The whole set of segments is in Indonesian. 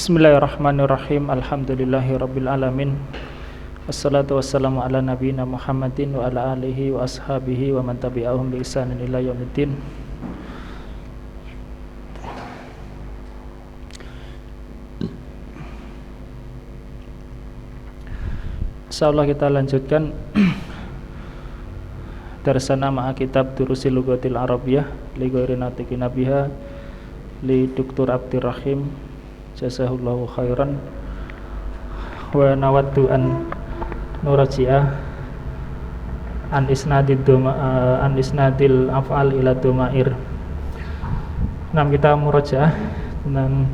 Bismillahirrahmanirrahim. Alhamdulillahirabbil alamin. Wassalatu wassalamu ala nabiyyina Muhammadin wa ala alihi wa ashabihi wa man tabi'ahum bi ihsanin ila yaumiddin. Insyaallah kita lanjutkan darsana ma'a kitab Durusil Lughatil Arabiyyah li ghairi natiqina biha li Dr. Abdirrahim jazahullahu khairan wa nawaddu an nuraji'ah an isnadil af'al ila dhumair. Kita murajaah dengan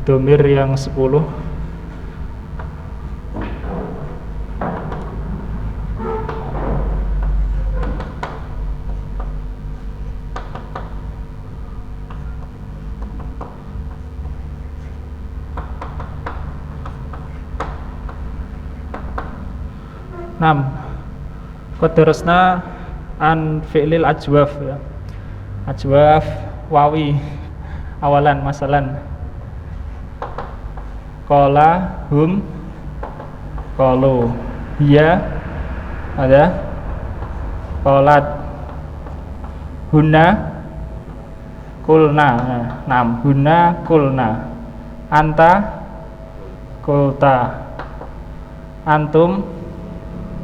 domir yang 10. Qadarasna an fi'lil ajwaf ya. Ajwaf wawi awalan masalan qala hum qalu hiya ada qalat hunna kulna hunna kulna anta kulta antum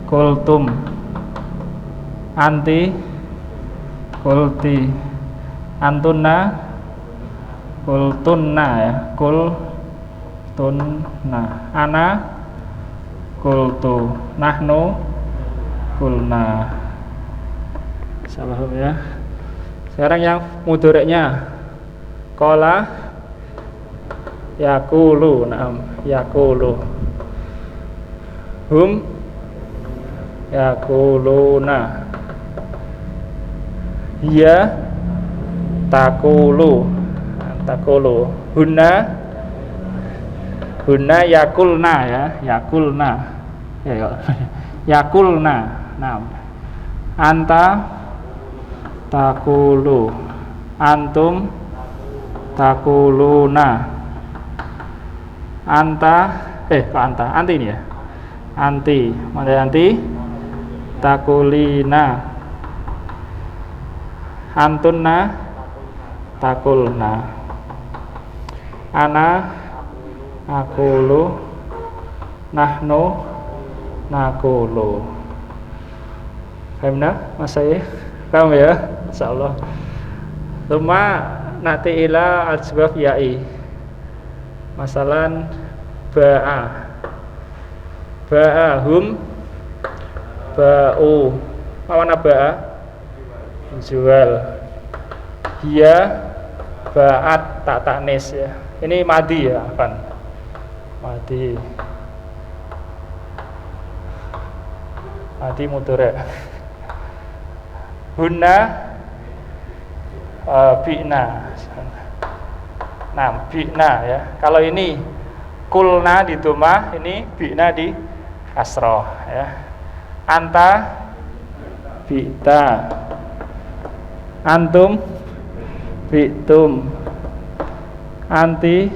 kultum anti kulti antunna kultunna ya kultunna ana kultu nahnu kulna. Salah ya. Sekarang yang mudhoreknya qala yaqulu yaqulu hum yaquluna hiya taqulu hunna yakulna ya yakulna anta taqulu antum taquluna anti ini ya mana anti takulina antunna takulna ana akulu nahnu nakulu. Paham Mas saya? Paham ya? Insyaallah. Thumma nati ila al-asbab ya'i. Masalan ba'a hum ba'u. Mana ba'a? Jual. Hiya ba'at tak taknis ya. Ini madi ya kan. Madi mudhari'. Hunna bi'na. Bi'na ya. Kalau ini kulna di dhamma, ini bi'na di kasrah ya. Anta bi'ta antum bi'tum anti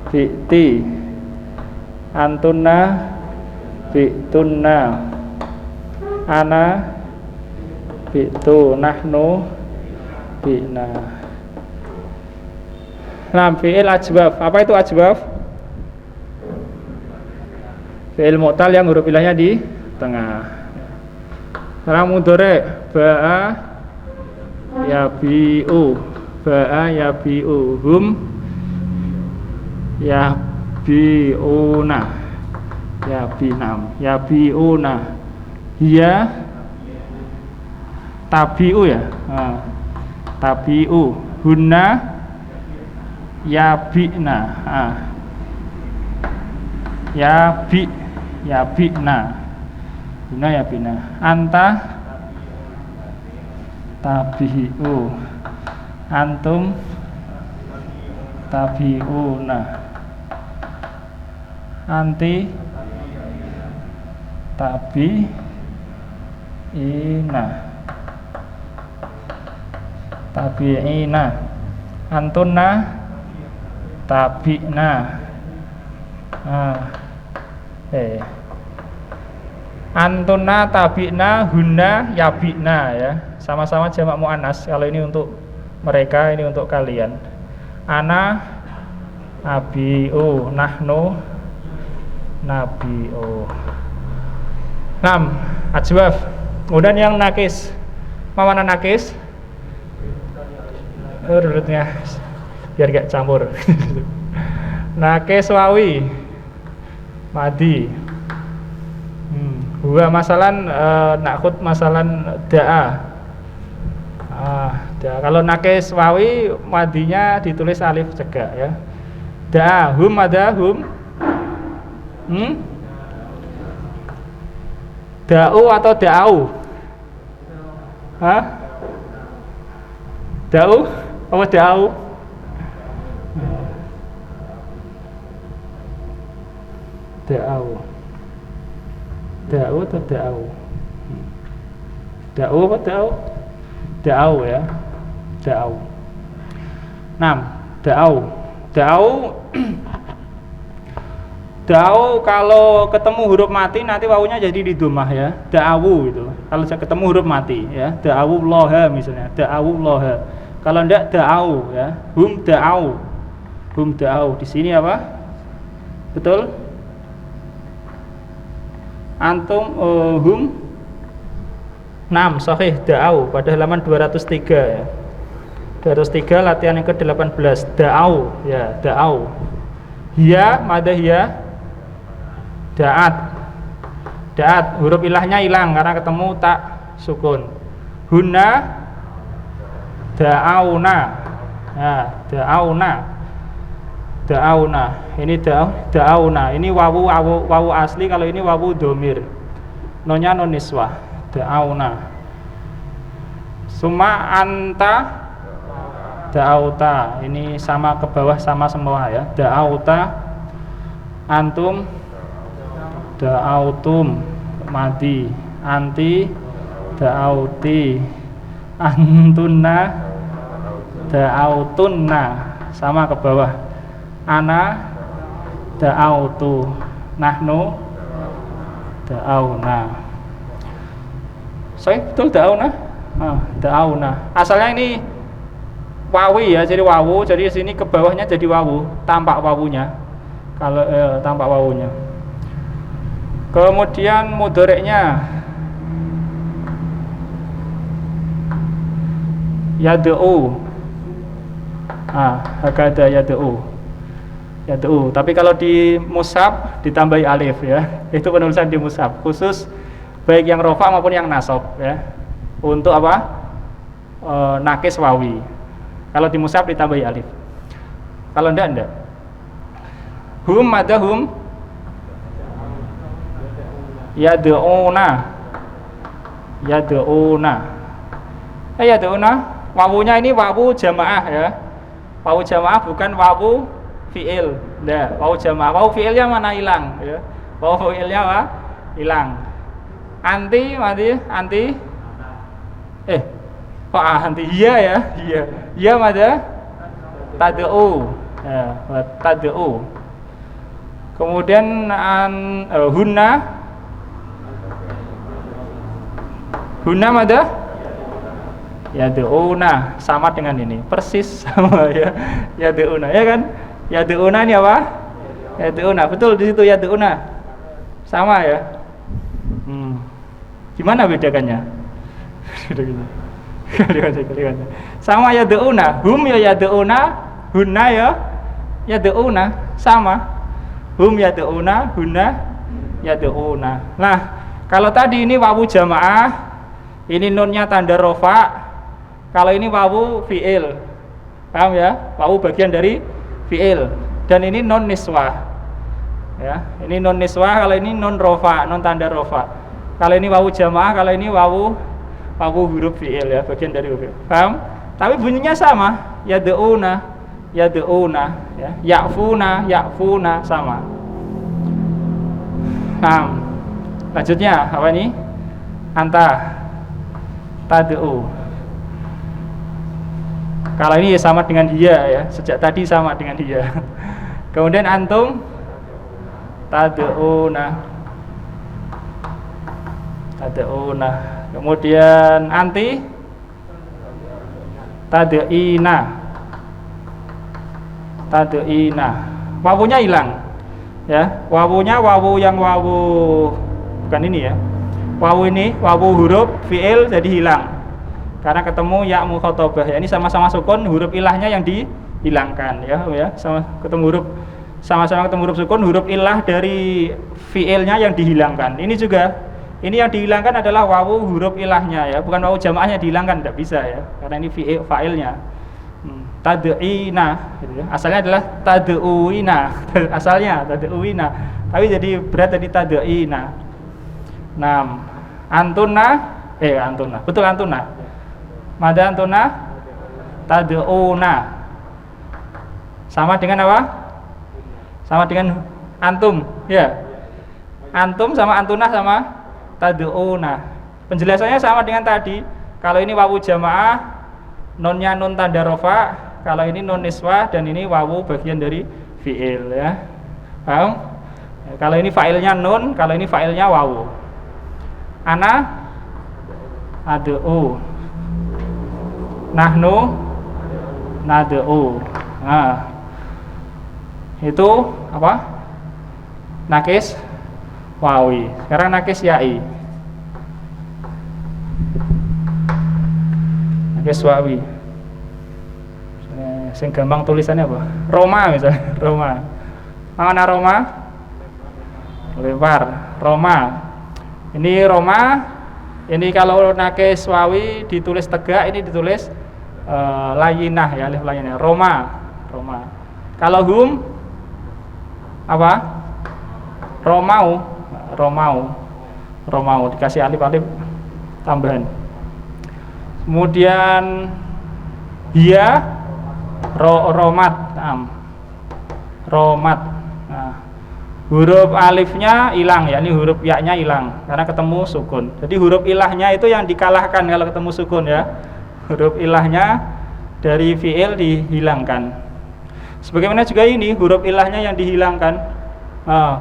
bi'ti antunna bi'tunna ana bi'tu nahnu bi'na. Fi'il ajwaf. Apa itu ajwaf? Fi'il mu'tal yang huruf ilahnya di tengah. Sekarang mudhari' ba'a yabi'u hum yabi'una yabi'una hiya tabi'u ya tabi'u hunna yabi'na yabi'na hunna yabi'na anta tabi'u antum tabi'una anti tabi'ina antunna tabi'na. Antunna tabi'na hunna yabi'na ya. Sama-sama jamak muannas. Kalau ini untuk mereka, ini untuk kalian. Ana abi'u, nahnu nabi'u. 6. Ajwaf. Kemudian yang nakis. Mana nakis? Urutnya biar gak campur. Nakis wawi madi. Huwa masalan nakhud masalan da'a. Kalau nakis wawi madinya ditulis alif cegak ya. Da'a hum ada hum. Da'u atau da'au? Hah? Da'u apa da'au? Da'au. Da'u atau da'au? Da'u apa da'au? Da'au ya. Da'au. 6. Da'au. Da'au Da'u kalau ketemu huruf mati nanti wawunya jadi di domah ya. Da'awu itu. Kalau ketemu huruf mati ya. Da'awu loha misalnya. Da'awu loha. Kalau enggak da'au ya. Hum da'au. Hum da'au. Di sini apa? Betul? Antum hum 6 sahih da'au pada halaman 203 ya. 203 latihan yang ke-18 da'au ya, da'au. Hiya mada hiya da'at. Da'at huruf ilahnya hilang karena ketemu tak sukun. Hunna da'auna. Ya, da'auna. Da'auna. Ini da'auna. Ini wawu asli, kalau ini wawu domir. Nonnya non niswah. Da'auna. Suma anta da'auta. Ini sama ke bawah sama semua ya. Da'auta antum da'autum madi. Anti da'auti. Antunna da'autunna sama ke bawah. Ana da'autu. Nahnu da'auna. Betul da'auna? Da'auna. Asalnya ini wawi ya, jadi wawu. Jadi sini ke bawahnya jadi wawu, tampak wawunya. Kalau tampak wawunya. Kemudian mudhoreknya yad'u. Hakada yad'u. Yad'u. Tapi kalau di mushaf ditambahi alif ya. Itu penulisan di mushaf khusus baik yang rofa maupun yang nasab ya. Untuk apa? Nakis wawi. Kalau di mushaf ditambahi alif. Kalau enggak. Hum ada hum. Yad'una. Yad'una. Yad'una. Wawunya ini wawu jamaah ya. Wawu jamaah bukan wawu fi'il. Nah, wawu jamaah. Wawu fi'ilnya mana hilang ya. Wawu fi'ilnya apa? Hilang. Anti mati anti. Kok anti iya ya? Iya. Iya mada tad'u. Ya, tad'u. Kemudian hunna. Hunna mada? Yad'una, sama dengan ini. Persis sama ya. Yad'una, ya kan? Yad'una ini apa? Yad'una. Betul di situ yad'una. Sama ya. Gimana bedakannya? Kalian. Sama yad'una. Hum ya yad'una, hunna ya yad'una, sama. Hum yad'una, hunna yad'una. Nah, kalau tadi ini wawu jamaah, ini nunnya tanda rofa. Kalau ini wawu fi'il. Paham ya? Wawu bagian dari fi'il. Dan ini non niswah. Ya, ini non niswah, kalau ini non rofa, non tanda rofa. Kalau ini wawu jamaah, kalau ini wawu huruf fi'il ya, bagian dari huruf. Paham? Tapi bunyinya sama. Yad'una, yad'una ya. Ya'funa sama. Nah, lanjutnya apa ini? Anta tad'u. Kalau ini ya sama dengan dia ya, sejak tadi sama dengan dia. Kemudian antum tad'una. Tad'una. Kemudian anti tad'ina. Tad'ina. Wawunya hilang. Ya, wawunya wawu yang wawu bukan ini ya. Wawu ini, wawu huruf fi'il jadi hilang. Karena ketemu ya mukhatabah. Ya, ini sama-sama sukun, huruf ilahnya yang dihilangkan ya, sama ketemu huruf sama-sama ketemu huruf sukun, huruf ilah dari fi'ilnya yang dihilangkan. Ini juga, ini yang dihilangkan adalah wawu huruf ilahnya ya, bukan wawu jamaahnya dihilangkan, tidak bisa ya, karena ini fi'il fa'ilnya. Tad'ina gitu ya. Asalnya adalah tad'uina. Asalnya tad'uina. Tapi jadi berat tadi tad'ina. Antuna. Betul antuna. Mada antuna tad'una. Sama dengan apa? Sama dengan antum, ya. Antum sama antuna sama tad'una. Penjelasannya sama dengan tadi. Kalau ini wawu jamaah, nunnya nun tanda rofa. Kalau ini nun niswah dan ini wawu bagian dari fi'il ya. Paham? Kalau ini fa'ilnya nun, kalau ini fa'ilnya wawu. Ana ad'u. Nahnu nad'u. Nah, itu apa? Nakis wawi. Sekarang nakis ya'i. Nakis wawi. Sing gampang tulisannya apa? Roma misalnya, Roma. Mana Roma? Lempar. Roma. Ini Roma. Ini kalau nakis wawi ditulis tegak, ini ditulis layinah ya, alif layinah. Roma. Roma. Kalau hum apa? Romau. Romau. Romau dikasih alif-alif tambahan. Kemudian dia romat. Romat. Nah, huruf alifnya hilang ya, ini huruf ya-nya hilang karena ketemu sukun. Jadi huruf ilahnya itu yang dikalahkan kalau ketemu sukun ya. Huruf ilahnya dari fi'il dihilangkan. Sebagaimana juga ini huruf ilahnya yang dihilangkan.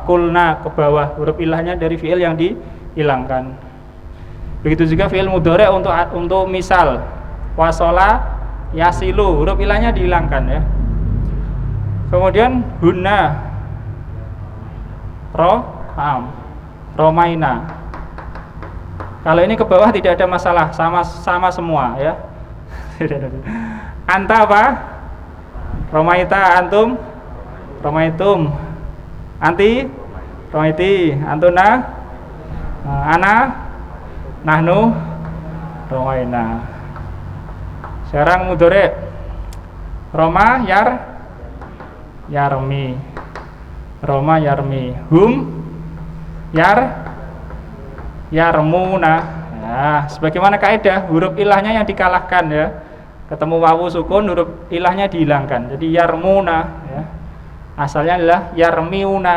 Kulna ke bawah, huruf ilahnya dari fi'il yang dihilangkan. Begitu juga fi'il mudhari' untuk misal wasola yasilu, huruf ilahnya dihilangkan ya. Kemudian hunna romaina. Kalau ini ke bawah tidak ada masalah, sama semua ya. Anta apa? Romaita, antum romaitum. Anti romaiti, antuna ana nahnu romaina. Sekarang mudhari'. Roma yarmi. Roma yarmi. Hum yarmuna. Nah, sebagaimana kaidah huruf ilahnya yang dikalahkan ya. Ketemu wawu sukun, huruf ilahnya dihilangkan. Jadi yarmuna ya. Asalnya adalah yarmiuna,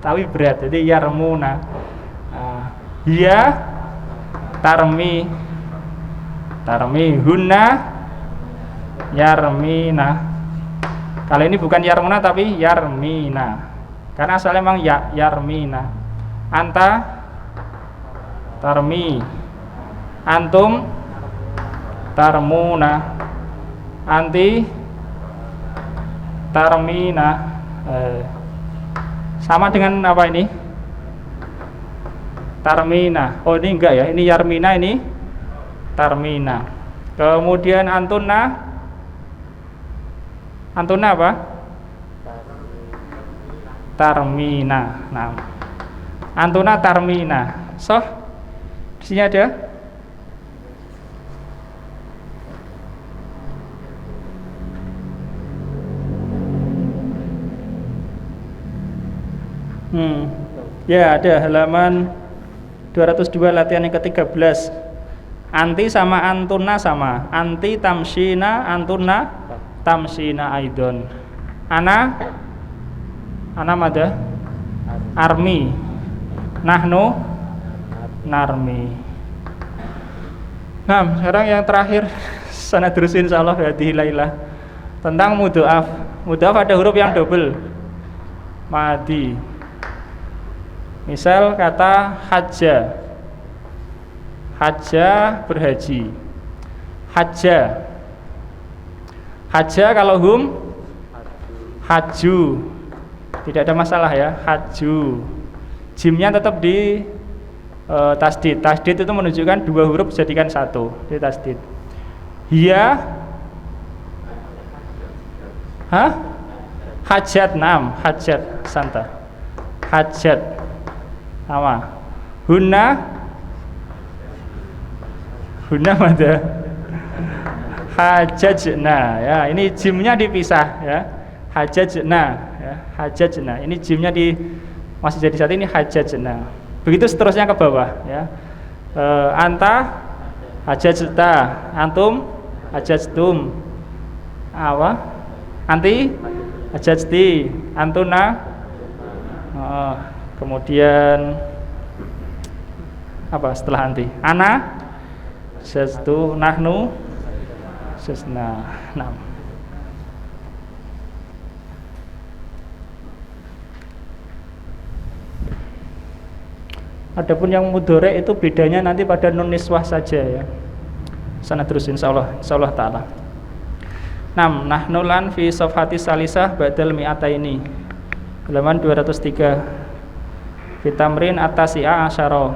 tapi berat. Jadi yarmuna. Hiya tarmi. Hunna yarmina. Kalau ini bukan yarmuna tapi yarmina. Karena asalnya memang yarmina. Anta tarmi. Antum tarmuna. Anti tarmina. Sama dengan apa ini? Tarmina. Oh ini enggak ya, ini yarmina, ini tarmina. Kemudian antuna apa? Tarmina. Nah, antuna tarmina. Di sini ada. Ya ada halaman 202 latihan yang ke-13. Anti sama antuna sama. Anti tamshina, antuna tamshina aidon. Ana mada armi. Nahnu narmi. Nah, sekarang yang terakhir sana terus insyaallah hadhihi lailah tentang mudhoaf. Mudhoaf ada huruf yang double. Madi. Misal kata haja. Haja berhaji. Haja. Haja kalau haju. Tidak ada masalah ya, haju. Jimnya tetap di tasdid. Tasdid itu menunjukkan dua huruf dijadikan satu di tasdid. Hiya hajat, nam, hajat, santa. Hajat sama. Hunna mana? Hajajna ya, ini jimnya dipisah ya. Hajajna ya, hajajna. Ini jimnya masih jadi satu, ini hajajna. Begitu seterusnya ke bawah ya. Anta hajajta, antum hajajtum. Apa? Anti hajajti, antuna. Kemudian apa setelah anti? Ana hajajtu, nahnu hajajna. Nah. Adapun yang mudhari itu bedanya nanti pada nun niswah saja ya. Sana terus insyaallah taala. 6. Nahnu lan fi safhati salisah ba'dal mi'ataini. Halaman 203. Fitamrin atasi'a asyara.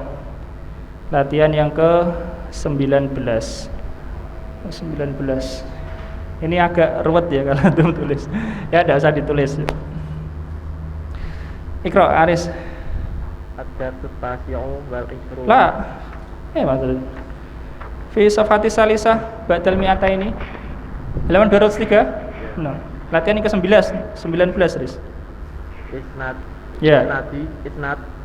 Latihan yang ke-19. 19. Ini agak ruwet ya kalau antum tulis. Ya enggak usah ditulis. Iqra Aris. Ada tasi'u wal ikru. La. Maksud. Fi safhati salisah ba'dal mi'ataini. Halaman 203. Nah, latihan yang ke-19, 19 Riz. Isnad. Ya.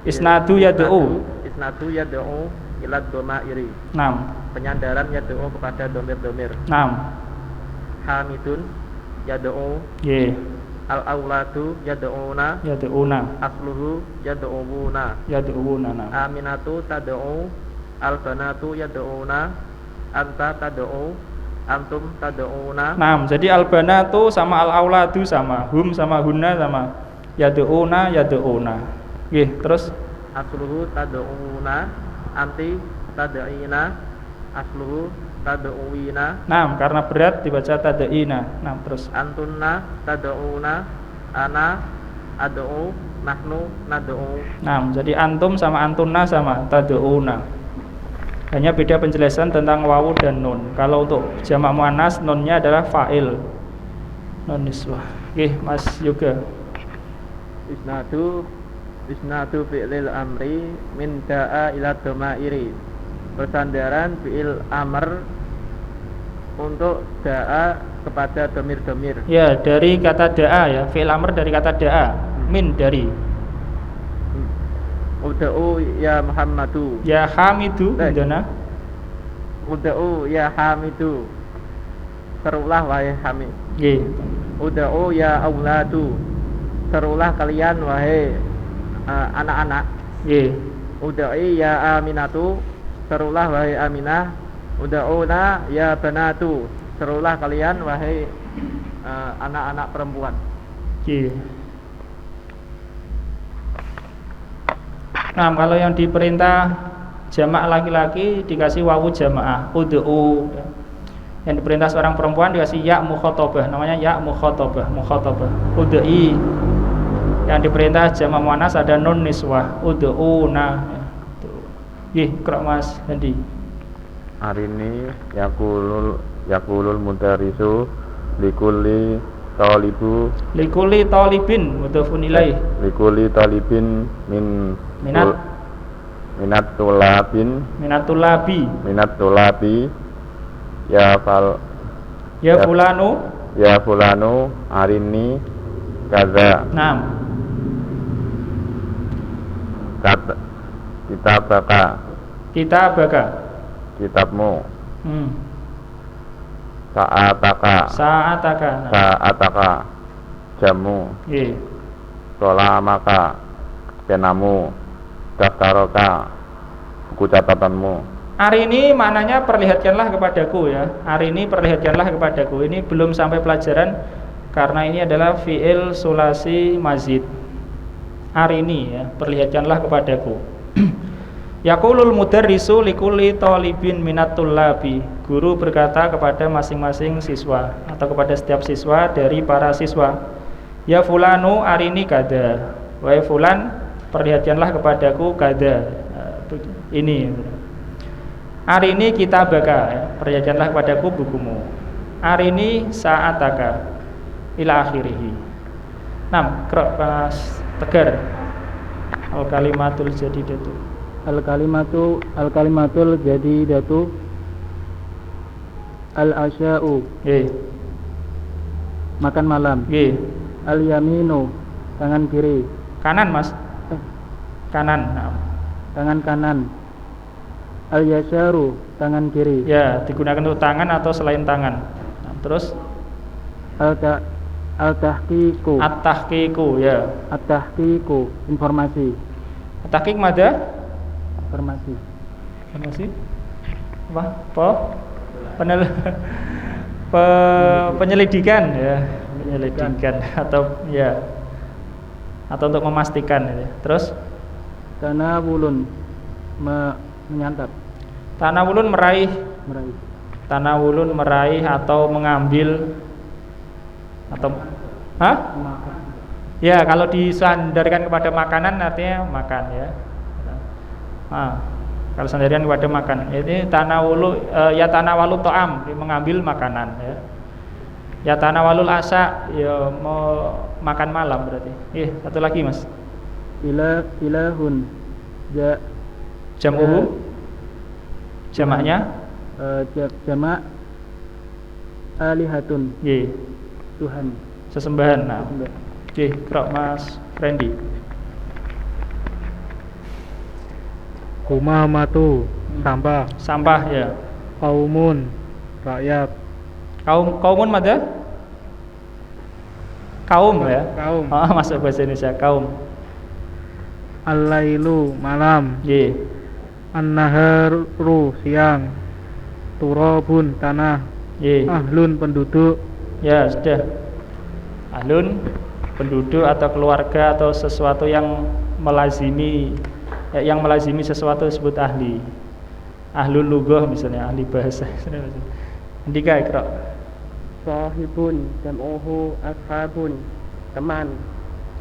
Isnadu yad'u. Isnadu yad'u ila dhamairi. 6. Penyandaran yad'u kepada domir-domir. 6. Hamidun yad'u. Ye. Al-auladu yad'una. Asluhu yad'una. Aminatu tad'u. Al-banatu yad'una. Anta tad'u. Antum tad'una. Nah, jadi al-banatu sama al-auladu sama, hum sama hunna sama, yad'una. Nggih, terus asluhu tad'una, anti tad'ina, asluhu tad'uina. Nah, karena berat dibaca tad'ina. Nah, terus antunna tad'una, ana ad'u, nahnu nad'u. Nah, jadi antum sama antunna sama tad'una. Hanya beda penjelasan tentang wawu dan nun. Kalau untuk jamak muannas nunnya adalah fa'il. Nun niswah. Oke, Mas Yoga. Isnadu fi'lil amri min da'a ila dhamairi. Bersandaran fi'il amr untuk da'a kepada domir-domir. Ya, dari kata da'a ya. Fi'il amr dari kata da'a. Min dari. Uda'u ya Muhammadu. Ya Hamidu. Uda'u ya Hamidu. Serulah wahai Hamid. Nggih. Uda'u ya auladu. Serulah kalian wahai anak-anak. Nggih. Uda'i ya Aminatu. Serulah wahai Aminah. Uda'una ya banatu. Serulah kalian wahai anak-anak perempuan. Nggih. Nah, kalau yang diperintah jamak laki-laki dikasih wawu jamaah, ud'u. Yang diperintah seorang perempuan dikasih ya mukhatabah, namanya ya mukhatabah. Ud'i. Yang diperintah jamak muannas ada nun niswah, ud'una. Nggih, Kak Mas Handi. Hari ini yaqulul mudarrisu likulli talibin mudhafun ilaih. Likulli talibin minat tulabi ya fulanu arini kaza. Naam. Kitabaka kitabmu. Sa'ataka jamu. Nggih. Solamaka penamu. Daftaroka buku catatanmu. Arini maknanya perlihatkanlah kepadaku ya. Arini perlihatkanlah kepadaku. Ini belum sampai pelajaran karena ini adalah fi'il sulasi mazid. Arini ya, perlihatkanlah kepadaku. Yaqulul mudarrisu likulli talibin minat tullabi. Guru berkata kepada masing-masing siswa atau kepada setiap siswa dari para siswa. Ya fulanu arini kada. Wahai fulan, perlihatkanlah kepadaku kada. Ini. Arini kitabaka, ya. Perlihatkanlah kepadaku bukumu. Arini sa'ataka ila akhirih. 6. Qra' Mas Tegar. Al kalimatul jadidatu. Al kalimatul jadidatu. Al asya'u. Makan malam. Al yaminu, tangan kiri. Kanan, Mas. Kanan. Nah. Tangan kanan. Al yasaru, tangan kiri. Ya, digunakan untuk tangan atau selain tangan. Nah, terus Al tahqiqu. at-tahqiqu, ya. At-tahqiqu, informasi. At-tahqiq mada? Informasi. Apa? Penyelidikan ya, penyelidikan atau ya, atau untuk memastikan ya. Terus Tanawulun, menyantap. tanawulun meraih. Meraih. Tanawulun meraih atau mengambil atau ya, kalau disandarkan kepada makanan artinya makan ya. Kalau sandaran kepada makanan, ini tanawulu ya tanawalu ta'am, mengambil makanan ya. Ya tanawalul asa, ya mau makan malam berarti. Satu lagi, Mas. Ilahun. Jam'uhu. Jamaknya jamak alihatun. Tuhan. Sesembahan. Nah. Qra' Mas Randy. Kumamatu, sampah ya. Kaumun, rakyat. Kaumun mada? Kaum ya. Kaum. Masuk bahasa Indonesia kaum. Al-lailu, malam. An-naharu, siang. Turabun, tanah. Ahlun, penduduk. Ya, sudah. Ahlun, penduduk atau keluarga atau sesuatu yang melazimi sesuatu disebut ahli. Ahlul lughah misalnya, ahli bahasa. Andika Iqra. Sahibun, jam'uhu ashabun, teman.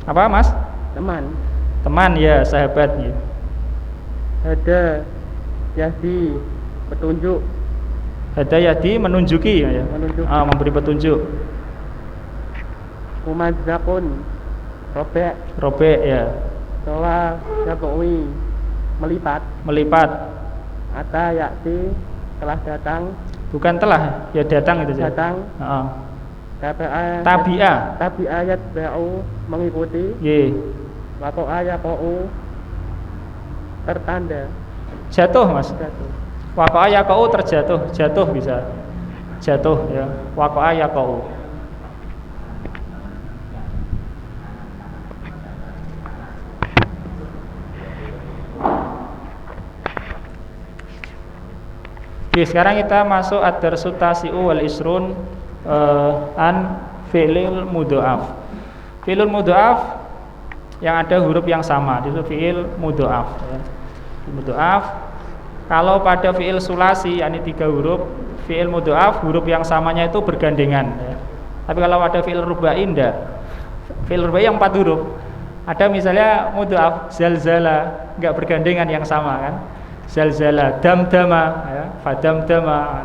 Apa, Mas? Teman ya, sahabat ya. Hada yahdi, petunjuk. Hada yahdi, menunjuki ya. Memberi petunjuk. Umadzakun, robek ya. Sawa jabui, melipat. Ata yakti, telah datang. Bukan telah, ya datang itu saja. Datang. Tabi'a yatba'u, mengikuti. Waqa'a yaqa'u, tertanda. Jatuh, Mas. Waqa'a yaqa'u, terjatuh. Jatuh bisa. Jatuh ya. Waqa'a yaqa'u. Sekarang kita masuk ad-darsu tasi'u wal isrun an fi'lil mudha'af. Fi'lul mudha'af yang ada huruf yang sama, itu fi'il mudha'af ya. Mudha'af. Kalau pada fi'il sulasi yakni 3 huruf, fi'il mudha'af huruf yang samanya itu bergandengan ya. Tapi kalau pada fi'il rubai enggak. Fi'il rubai yang 4 huruf. Ada misalnya mudha'af zalzala, enggak bergandengan yang sama kan. Zalzala, damdama ya, fadamdama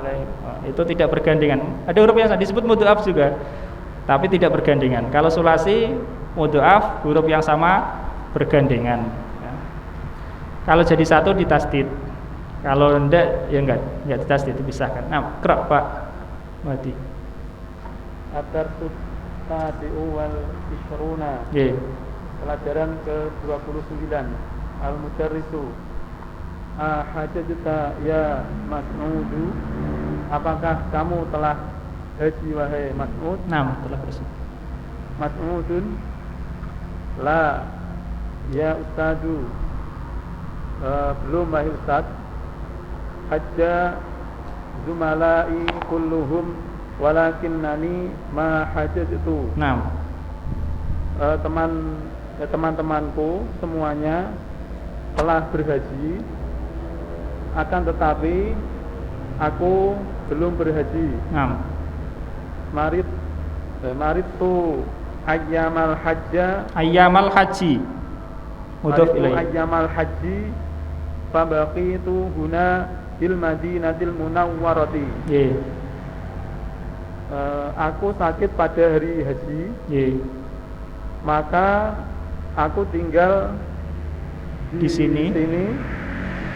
itu tidak bergandengan. Ada huruf yang disebut mudha'af juga, tapi tidak bergandengan. Kalau sulasi mudha'af huruf yang sama bergandengan ya. Kalau jadi satu ditasdid, kalau enggak ya enggak ditasdid, dipisahkan. Nah, Qra' Pak Madi. Ad-darsu tasi'u wal isruna. Pelajaran ke-29. Al-mudarrisu. Hajatuka ya Mas'udu, apakah kamu telah haji wahai Mas'ud? Telah haji. Mas'udun, la ya Ustadu, belum wahai Ustad. hajja zumalai kulluhum walakinnani ma hajjatu. Nah, teman-temanku semuanya telah berhaji, akan tetapi aku belum berhaji. nah. Marit tu ayyamal hajja, Ayyamal haji. Mudhof maritu ilaih. ayyamal haji fabaqitu huna bil madinatil munawwarati. Nggih. Aku sakit pada hari haji, Nggih. maka aku tinggal Di sini.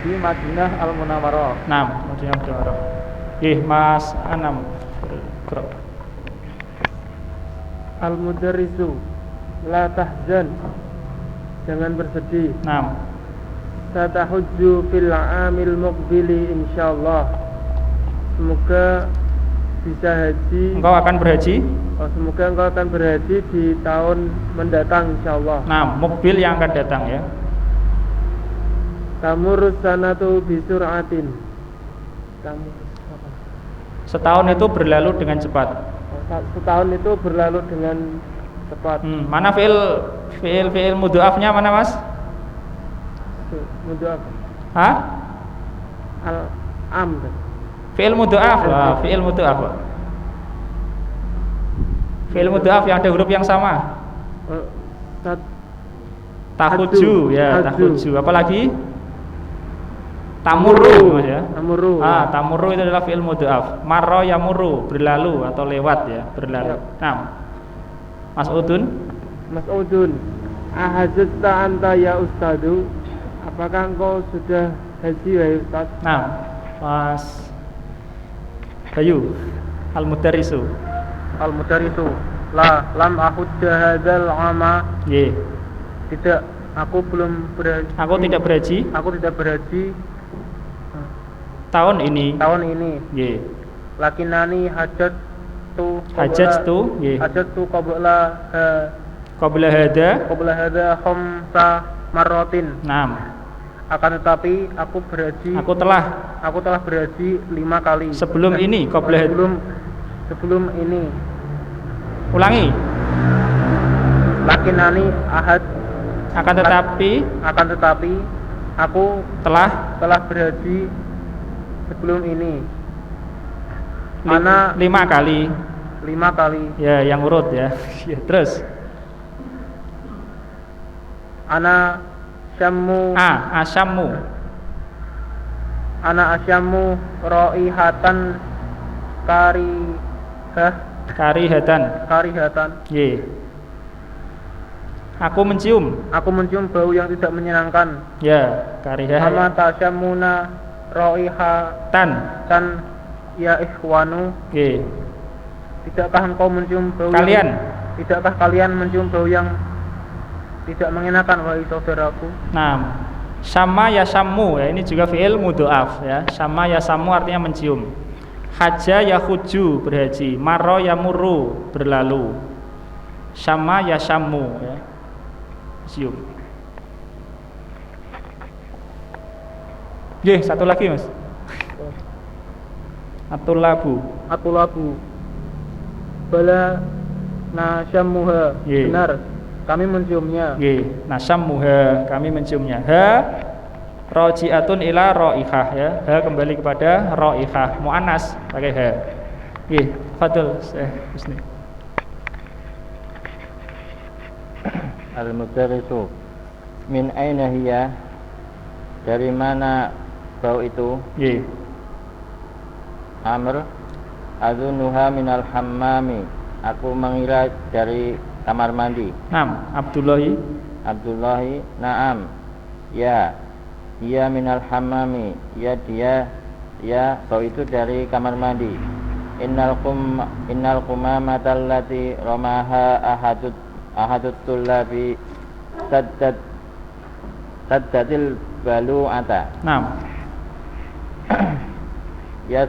di Madinah Al Munawwarah. Nah, Madinah Munawwarah. Nggih, Mas Anam. Qra. Al mudarrisu la tahzan, jangan bersedih. Nah, Satahujju fil amil muqbili insyaallah. Semoga bisa haji. engkau akan berhaji. Semoga engkau akan berhaji di tahun mendatang insyaallah. Nah, mobil yang akan datang ya. Tamurus sanatu bisur'atin. Setahun itu berlalu dengan cepat. Setahun itu berlalu dengan cepat. Mana fiil mudhafnya mana, Mas? Mudhaf Hah? al-amr. Fiil mudhaf. Wah, fiil mudhaf. Fiil mudhaf yang ada huruf yang sama. Tahuju ya, tahuju. Apalagi? Tamurru ya. Tamurru. Tamurru itu adalah fiil mudhaf. Marra yamurru, berlalu atau lewat ya, berlalu. Ya. Nah, Mas'udun. Mas'udun, ahajjata anta ya ustadu? Apakah engkau sudah haji wahai ustaz? Nah, Mas Bayu Al-Mudarrisu. Al-mudarrisu, lam ahujja hadzal ama. Nggih. Tidak, aku belum berhaji. Aku tidak berhaji Aku tidak berhaji tahun ini. tahun ini. Nggih. Lakinani hajat tu Nggih. qabla Qabla hada. hada khamsa marratin. Nah, Akan tetapi aku berhaji. aku telah Aku telah berhaji 5 kali. sebelum ini qabla hada. Sebelum ini. Ulangi. Lakinani ahad. Akan tetapi aku telah berhaji sebelum ini. 5 kali. 5 kali. Ya, yang urut ya. Ya, terus. Ana syammu raihatan karihatan. Nggih. Aku mencium. Aku mencium bau yang tidak menyenangkan. Ya, karihah. Ama tasyammuna raihatan ya ikhwanu. Nggih. Tidakkah engkau mencium bau Tidakkah kalian mencium bau yang tidak mengenakan wahai saudaraku? Nah, sama ya samu ya, ini juga fi'il mudhaf ya. Sama ya samu artinya mencium. Haja ya huju, berhaji. Marro ya murru, berlalu. Sama ya samu ya, cium. Nggih, satu lagi Mas. Atulabu. Bala nasyammuha. Nggih. Benar, kami menciumnya. Nggih, nasammuha, kami menciumnya. Ha raji'atun ila raihah ya. Ha kembali kepada raihah, muannas pakai ha. Nggih, fadhil Syekh Husni. Al-mudarrisu, min aina hiya? Dari mana bau itu? Nggih. Amr, adzunuha minal hammami. Aku mengira dari kamar mandi. Naam, Abdullahi, na'am. Ya, dia minal hammami. Ya, bau itu dari kamar mandi. Innal qumamatal lati ramaha ahadut tullabi saddatil balu'ata. Naam. Ya,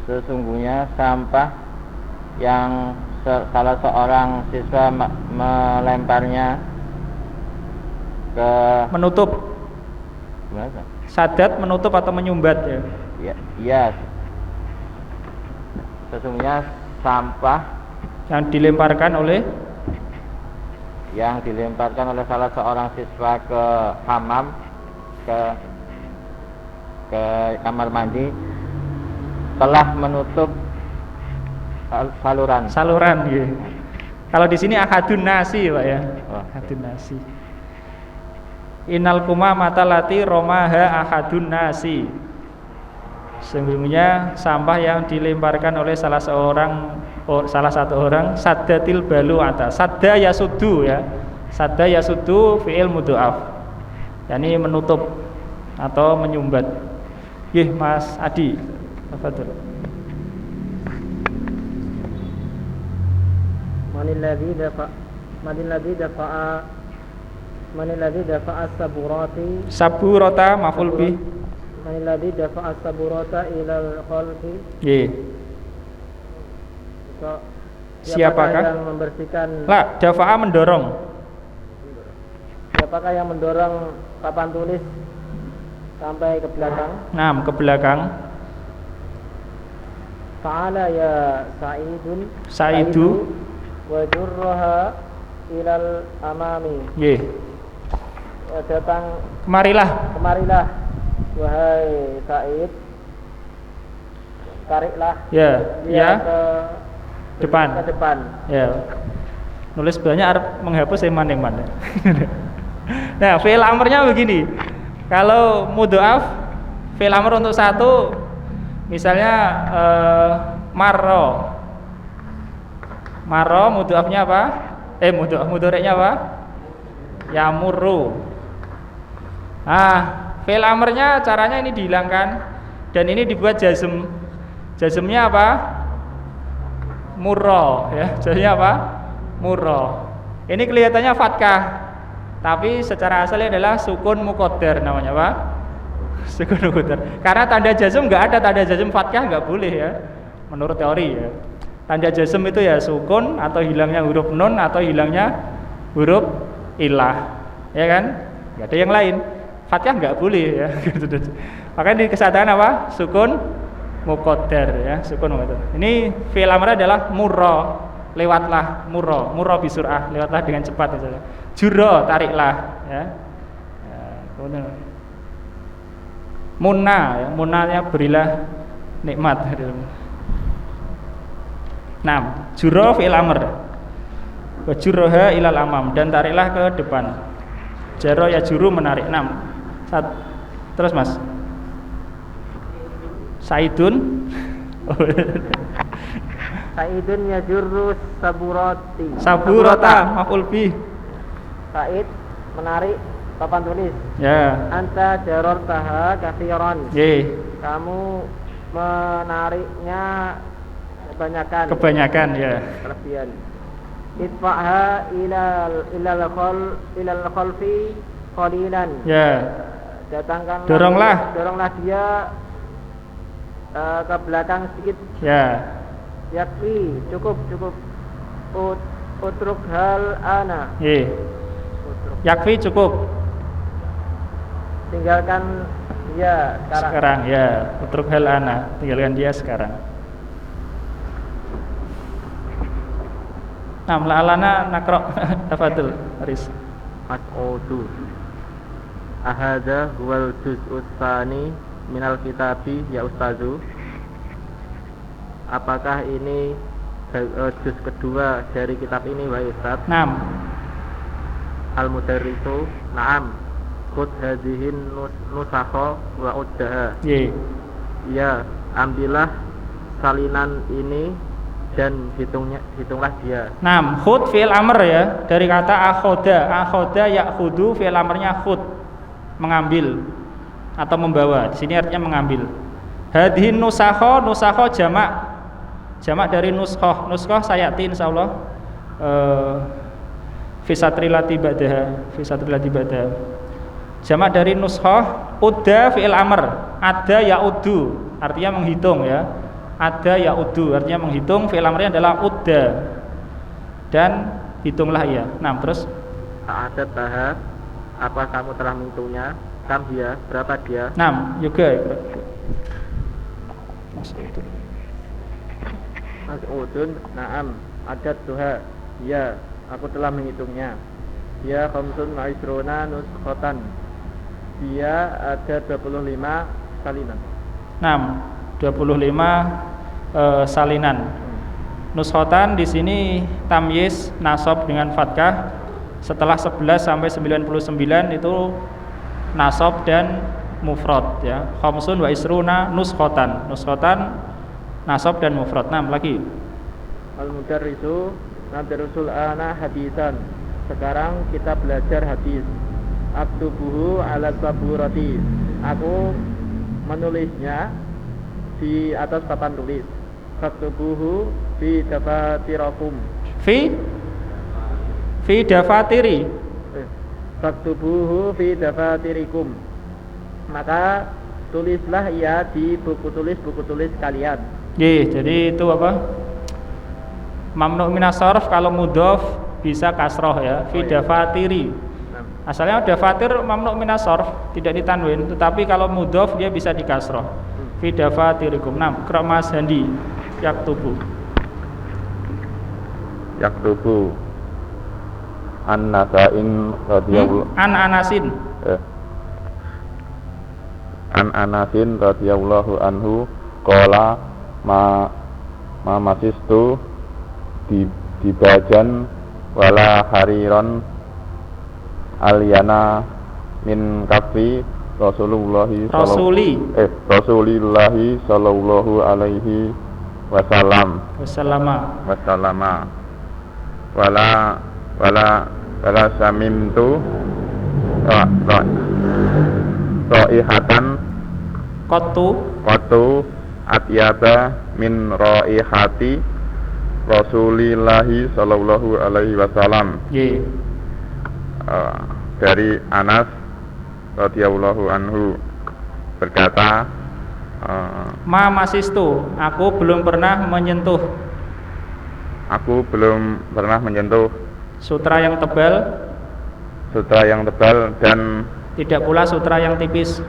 sesungguhnya sampah yang salah seorang siswa melemparnya ke Menutup. gimana? Sadat menutup atau menyumbat ya. Ya. Sesungguhnya sampah yang dilemparkan oleh salah seorang siswa ke hammam, ke kamar mandi, telah menutup saluran ya. Kalau di sini ahadun nasi Pak ya. Oh, ahadun nasi. Innal kuma matalati romaha ahadun nasi. Sesungguhnya sampah yang dilemparkan oleh salah satu orang saddatil balu'ata. Sadda yasuddu ya. Sadda yasuddu fi'il mudha'af. Yani menutup atau menyumbat. Nggih Mas Adi. Tafadhol. Manilladzi dafa'a saburati saburata maf'ul bih. Manilladzi dafa'a saburata ilal khalfi. Nggih. Siapakah yang membersihkan? La, dafa'a mendorong. Siapakah yang mendorong papan tulis sampai ke belakang? Nah, ke belakang. Fa'ala ya Sa'idu wa jurraha ilal amami. Nggih. Datang Kemarilah wahai Sa'id, tariklah ya ke depan. Ya. Nulis banyak harus menghapus eman. Nah, fi'il amrnya begini. Kalau mudha'af fi'il amr untuk satu misalnya marro mudha'afnya apa? Mudhari'nya apa? Yamurru. Fi'il amrnya caranya ini dihilangkan dan ini dibuat jazm. Jazmnya apa? Murro ya. Jazmnya apa? Murro. Ini kelihatannya fathah, tapi secara asalnya adalah sukun muqaddar namanya apa? Sukun muqaddar. Karena tanda jazm enggak ada tanda jazm fathah enggak boleh ya. Menurut teori ya. Tanda jazm itu ya sukun atau hilangnya huruf nun atau hilangnya huruf ilah. Ya kan? Enggak ada yang lain. Fathah enggak boleh ya. Makanya di kesadaran apa? Sukun muqaddar ya, sukun muqaddar. Ini fi'il amr adalah murra, lewatlah, murra bisur'ah, lewatlah dengan cepat misalnya. Jurra, tariklah ya. Kemudian munna ya, munnanya berilah nikmat. Nah, jurra fi'il amr. Wa jurraha ilal amam, dan tariklah ke depan. Jarra ya juru menarik. Terus Mas. Saidun yajurru saburata maf'ul bih. Said menarik papan tulis. Ya. Anta jarartaha katsiran. Kamu menariknya kebanyakan ya. Kelebihan. Idfa'ha ilal khalfi qalilan. Ya. Doronglah dia ke belakang sedikit. Ya. Yakfi, cukup. Utruk hal ana. Yakfi cukup. Tinggalkan dia sekarang ya. Utruk hal ana, tinggalkan dia sekarang. Nah, la'alana nakro. Tafadhol, Aris. Mas'udu. Ahadha huwal juz'ut tsani minal kitabi ya ustazu. Apakah ini juz kedua dari kitab ini wahai ustaz? Naam. Al-mudarrisu na'am. Khudh hadhihin nusakha wa uddaha. Ya, ambillah salinan ini dan hitunglah dia. Naam, khudh fi'il amr ya, dari kata akhoda ya'khudu, fi'il amrnya khudh, mengambil atau membawa. Di sini artinya mengambil. Hadhin nusakha jamak dari nuskhoh sayati insyaallah fi satrilati ba'daha. Jamak dari nuskhoh. Udda fi'il amr, ada ya'udu, artinya menghitung ya. Ada ya'udu artinya menghitung, fi'il amrnya adalah udda, dan hitunglah ia. Nah, terus Ta'adat taha, apa kamu telah menghitungnya? Kam dia, berapa dia? 6 juga. Masuk itu. Mas'udun, na'am, adat tuha. Ya, aku telah menghitungnya. Dia khamsun wa isruna nuskhatan. Dia ada 25 salinan. 25 salinan. Nuskhatan di sini tamyiz nasab dengan fathah. Setelah 11 sampai 99 itu nasab dan mufrad ya. Khamsun wa isruna nuskhatan. Nuskhatan nasab dan mufrad. 6 lagi. Al-mudarrisu nadrusul ana hadisan. Sekarang kita belajar hadis. Aktubuhu ala saburati. Aku menulisnya di atas papan tulis. Aktubuhu fi dafatirakum. Fi dafatiri. Faktubuhu fi dafatirikum. Maka tulislah ia di buku tulis kalian. Jadi itu apa? Mamnu minas sarf kalau mudhof bisa kasroh ya. Fi dafatiri. Asalnya dafatir mamnu minas sarf, tidak ditanwin, tetapi kalau mudhof dia bisa dikasroh. Fi dafatirikum. 6. Qira Mas Handi. Yaktubu. Yaktubu An-Nasa'in radhiyallahu An Anasin. An Anasin radhiyallahu anhu qala ma masistu di bajan wala hariron alyana min kafi Rasulillahi sallallahu alaihi wasallam wala samimtu raihatan qattu atyaba min raihati Rasulillahi sallallahu alaihi wasallam. Dari Anas radhiyallahu anhu berkata, Ma masistu, aku belum pernah menyentuh sutra yang tebal dan tidak pula sutra yang tipis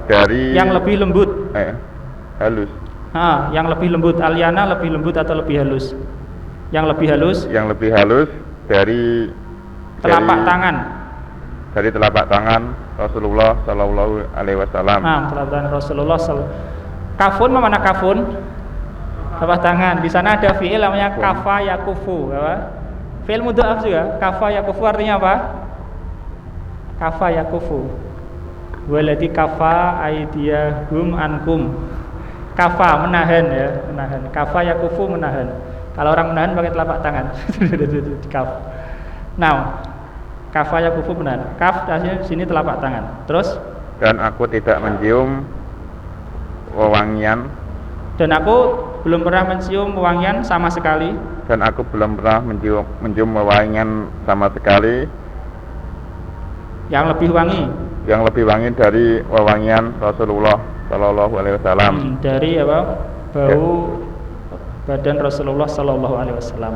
dari yang lebih lembut halus. Yang lebih lembut, alyana lebih lembut atau lebih halus? Yang lebih halus dari telapak tangan Rasulullah sallallahu alaihi wasallam. Telapak tangan Rasulullah Kafun mana kafun? Telapak tangan. Di sana ada fiil namanya kafa yakufu, apa? Fiil mudhaf juga. Kafa yakufu artinya apa? Kafa yakufu. Waladi kafa aidiyahum ankum. Kafa menahan ya, menahan. Kafa yakufu menahan. Kalau orang menahan pakai telapak tangan. Kaf. Nah, kafa yakufu menahan. Kaf di sini telapak tangan. Terus? Dan aku tidak mencium wewangian. Dan aku belum pernah mencium wewangian sama sekali. Sama sekali. Yang lebih wangi dari wewangian Rasulullah sallallahu alaihi wasallam. Dari apa? Bau badan Rasulullah sallallahu alaihi wasallam.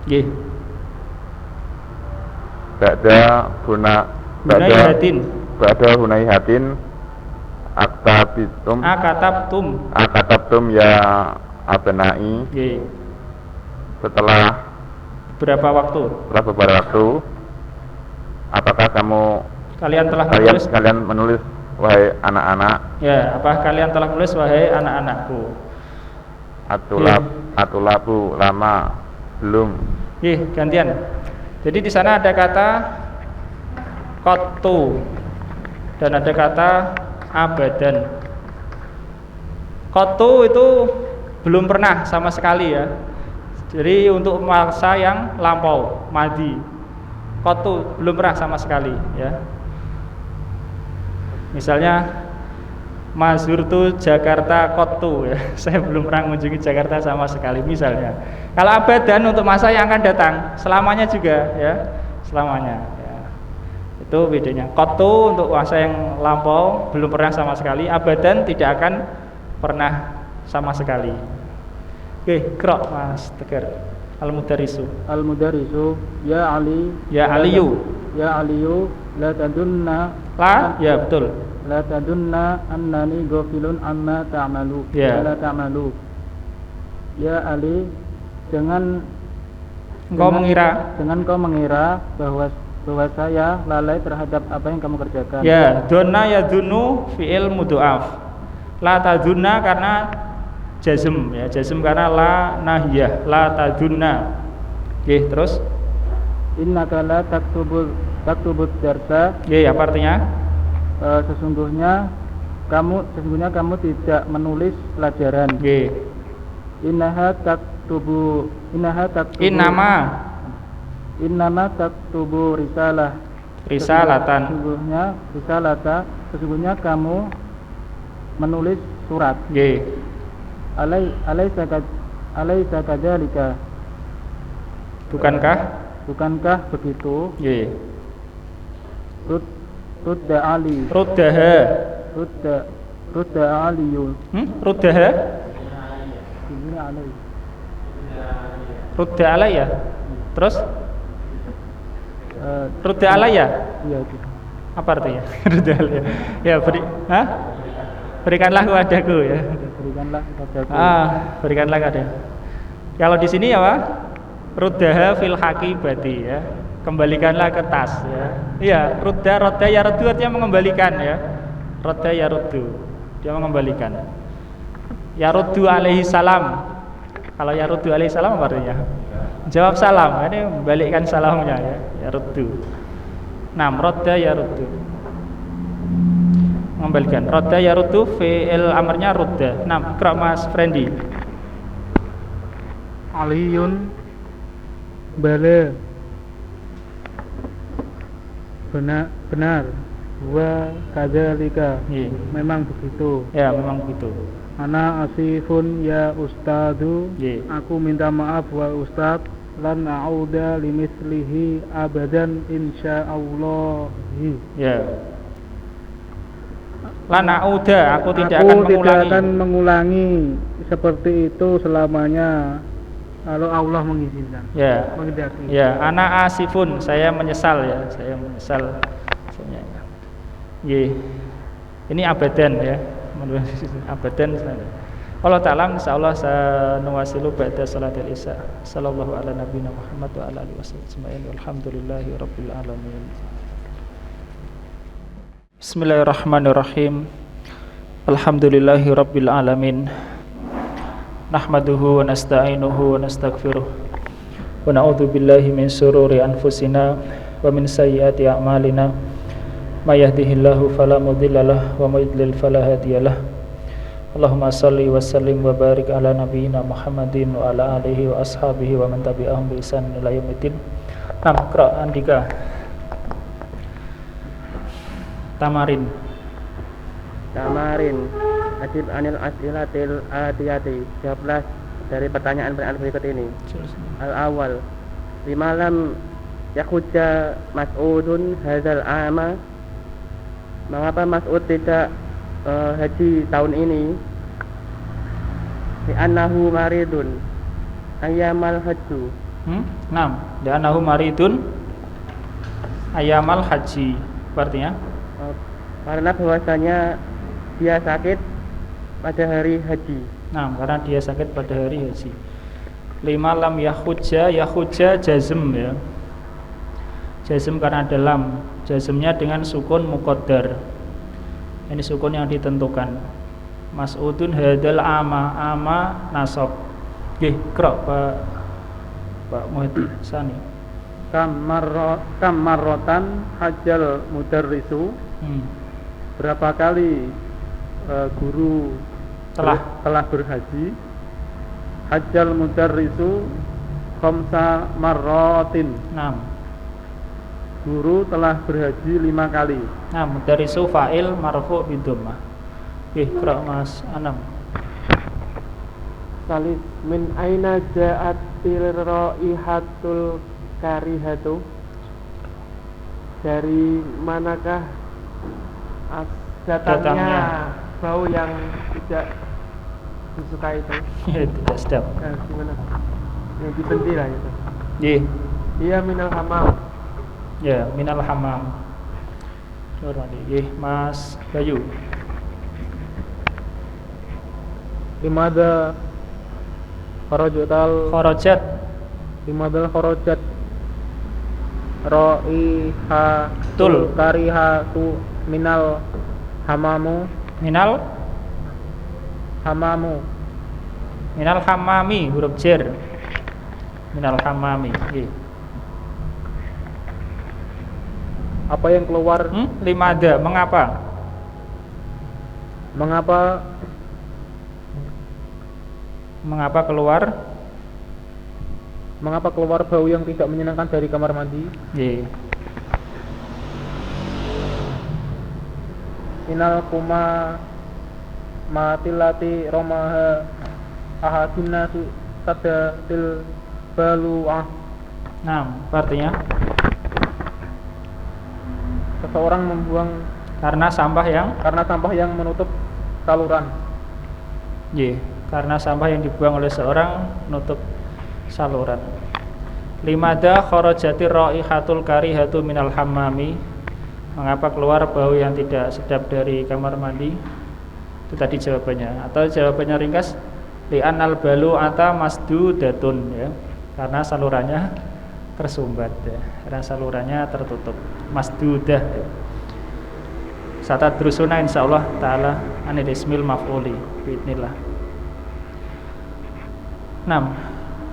Nggih. Ba'da hunaihatin akatabtum ya abnai. Nggih. Setelah beberapa waktu, apakah kalian menulis wahai anak-anak? Ya, apa kalian telah menulis wahai anak-anakku? Atulabu lama belum. Gantian. Jadi di sana ada kata qattu dan ada kata abadan. Qattu itu belum pernah sama sekali ya. Jadi untuk masa yang lampau, madi. Qattu belum pernah sama sekali ya. Misalnya Mazurtu Jakarta qattu ya. Saya belum pernah mengunjungi Jakarta sama sekali misalnya. Kalau abadan untuk masa yang akan datang, selamanya juga ya. Selamanya ya. Itu bedanya. Qattu untuk masa yang lampau belum pernah sama sekali, abadan tidak akan pernah sama sekali. Oke, Qra Mas Tegar. Al-Mudarrisu ya Ali ya Aliyu Ya Aliyu la tadunna Ya betul. la tadunna annani ghafilun amma ta'malu. Ya. La ta'malu. Ya Ali, jangan Engkau mengira. Jangan kau mengira bahwa saya lalai terhadap apa yang kamu kerjakan. Ya, donna ya dunu fi'il mudha'af. La tadunna karena jazm ya, jazm karena la nahiyah, la tadunna. Oke, terus Innaka la taktubud darsa. ya apa artinya? Sesungguhnya kamu tidak menulis pelajaran. Oke. Innama taktubu Innama taktubu Risalatan. Sesungguhnya kamu menulis surat. Nggih. Alaisa kadzalika. Bukankah begitu? Nggih. Rudda Ali. Ruddaha. Rudda Aliyun. Ruddaha. Ini Ali. Rudda alayya. Terus rudda alayya. Iya itu. Apa artinya? Rudda alayya. Ya, berikanlah kepadaku ya. Berikanlah kepadaku. Berikanlah kepadaku. Kalau di sini ya, Pak, ruddaha fil haqibati ya. Kembalikanlah ke tas ya. Iya, rodda ya ruddu artinya mengembalikan ya. Rodda ya ruddu. Dia mengembalikan. Ya ruddu alaihi salam. Kalau ya ruddu alaihi salam apa artinya? Jawab salam. Ini membalikkan salamnya ya. Ya ruddu. Nah, rodda ya ruddu. Mengembalikan. Rodda ya ruddu fi'il amrnya rudda. Nah, Iqra Mas Frendi. Aliyun bala. Benar. Wa kadzalika. Memang begitu. Ya, memang begitu. Ana asifun ya ustadu. Aku minta maaf wa ustad. Lan a'uda limislihi abadan insyaallah. Ya. Lan a'uda, aku tidak akan mengulangi seperti itu selamanya. Kalau Allah mengizinkan. Ya. Ya, ana asifun, saya menyesal ya, saya menyesal. Ini abadan ya. Abadan. Allah Ta'ala insyaallah sanuwasilu ba'da salatil isya. Sallallahu ala nabiyina Muhammad wa ala alihi wasallam. Walhamdulillahi rabbil alamin. Bismillahirrahmanirrahim. Alhamdulillahi rabbil alamin. Nahmaduhu wa nasta'inuhu wa nastaghfiruh wa na'udzu billahi min shururi anfusina wa min sayyiati a'malina may yahdihillahu fala mudhillalah wa may yudlil fala hadiyalah. Allahumma shalli wa sallim wa barik ala nabiyyina Muhammadin wa ala alihi wa ashabihi wa man tabi'ahum bi ihsan ila yaumil. Iqra Andika. Tamarin. Ajib anil as'ilatil atiyati. Jawablah dari pertanyaan-pertanyaan berikut ini. Al-awwal, limalam yakhujja Mas'udun hadzal ama. Mengapa Mas'ud tidak haji tahun ini? Li'annahu maridun ayyamal hajju. Li'annahu maridun ayyamal haji. Artinya? Karena bahwasanya dia sakit pada hari haji. Karena dia sakit pada hari haji. Lima lam yakhujja jazm ya. Jazm karena ada lam. Jazmnya dengan sukun muqaddar. Ini sukun yang ditentukan. Mas'udun hadal ama nasab. Nggih, Iqra Pak Muhammad Sani. Kam marrotan hajjal mudarrisu. Berapa kali guru telah berhaji? Hajjal mudarrisu khamsa marratin. Guru telah berhaji 5 kali. Mudarrisu fa'il marfu' bi dhammah. Iqra Mas Anam. Salis min aina ja'atil raihatul karihatu. Dari manakah datangnya bau yang tidak disukai itu? Tidak sedap. Gimana? Yang dibenci lah itu. Iya. Iya minal hamam. Ya, minal hammam. Nggih, Mas Bayu. Limada Kharajat limadal kharajat ra'iha Tul. karihatu minal hamamu minal hammami, huruf jar. Minal hammami. Nggih. apa yang keluar Limada, mengapa keluar bau yang tidak menyenangkan dari kamar mandi? nggih. Minal kuma matilati romaha ahadunna sadatil balu'ah. Nah, artinya Seseorang membuang karena sampah yang menutup saluran. nggih, karena sampah yang dibuang oleh seorang menutup saluran. Limada kharajatir raihatul karihatu minal hammami. Mengapa keluar bau yang tidak sedap dari kamar mandi? Itu tadi jawabannya. Atau jawabannya ringkas, li'anal balu ata masdudatun, ya. Karena salurannya tersumbat, ya. Karena salurannya tertutup. Masdudah, ya. Satadrusuna insyaallah taala anil ismil maf'uli biidznillah. 6.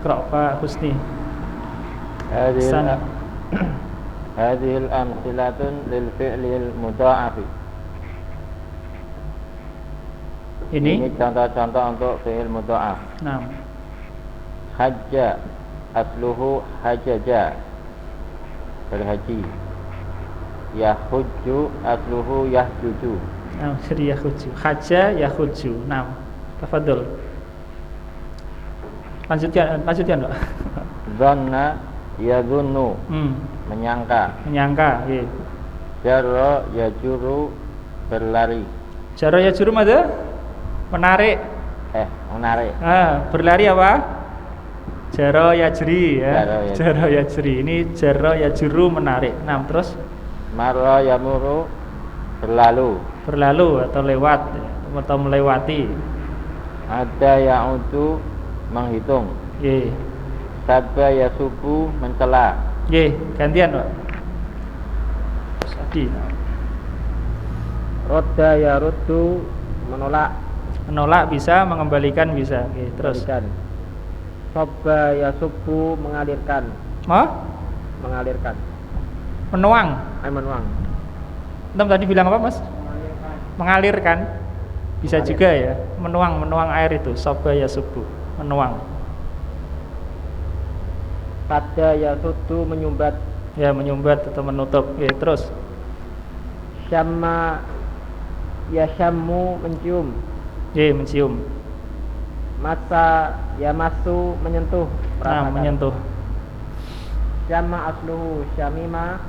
Qra' Pak Husni. Hadhil amsilatun lil fi'lil mudha'afi. Ini contoh-contoh untuk fi'il mudha'af. 6. Hajja asluhu hajaja, berhaji. Yahujju asluhu yahjuju. Nah, jadi yahujju. Haja yahujju. 6. Tafadhol. Lanjutkan, Pak. Dhanna yadhunnu, menyangka. Nggih. Jarra yajuru, berlari. Jara yajuru ada? Menarik. Menarik. Berlari apa? Jara yajri, ya. Jara yajri. Ini jara yajuru, menarik. 6. Terus Marra yamuru, berlalu atau lewat, ya. Atau melewati. Ada ya'udu, menghitung. Nggih. Sabba yasubu, mencela. Nggih, gantian, Pak. Sadi. Rodda yaruddu, Menolak bisa, mengembalikan bisa. Nggih, terus. Sabba yasubbu, mengalirkan. Menuang. Menuang. Antum tadi bilang apa, Mas? Mengalirkan. Bisa juga ya. Menuang air itu. Sabba yasubbu, menuang. Kada yasuddu, menyumbat. Ya, menyumbat atau menutup. Oke, terus. Syamma yasyammu, mencium. Mencium. Masa yamassu, menyentuh. Menyentuh. Syamma asluhu syamima,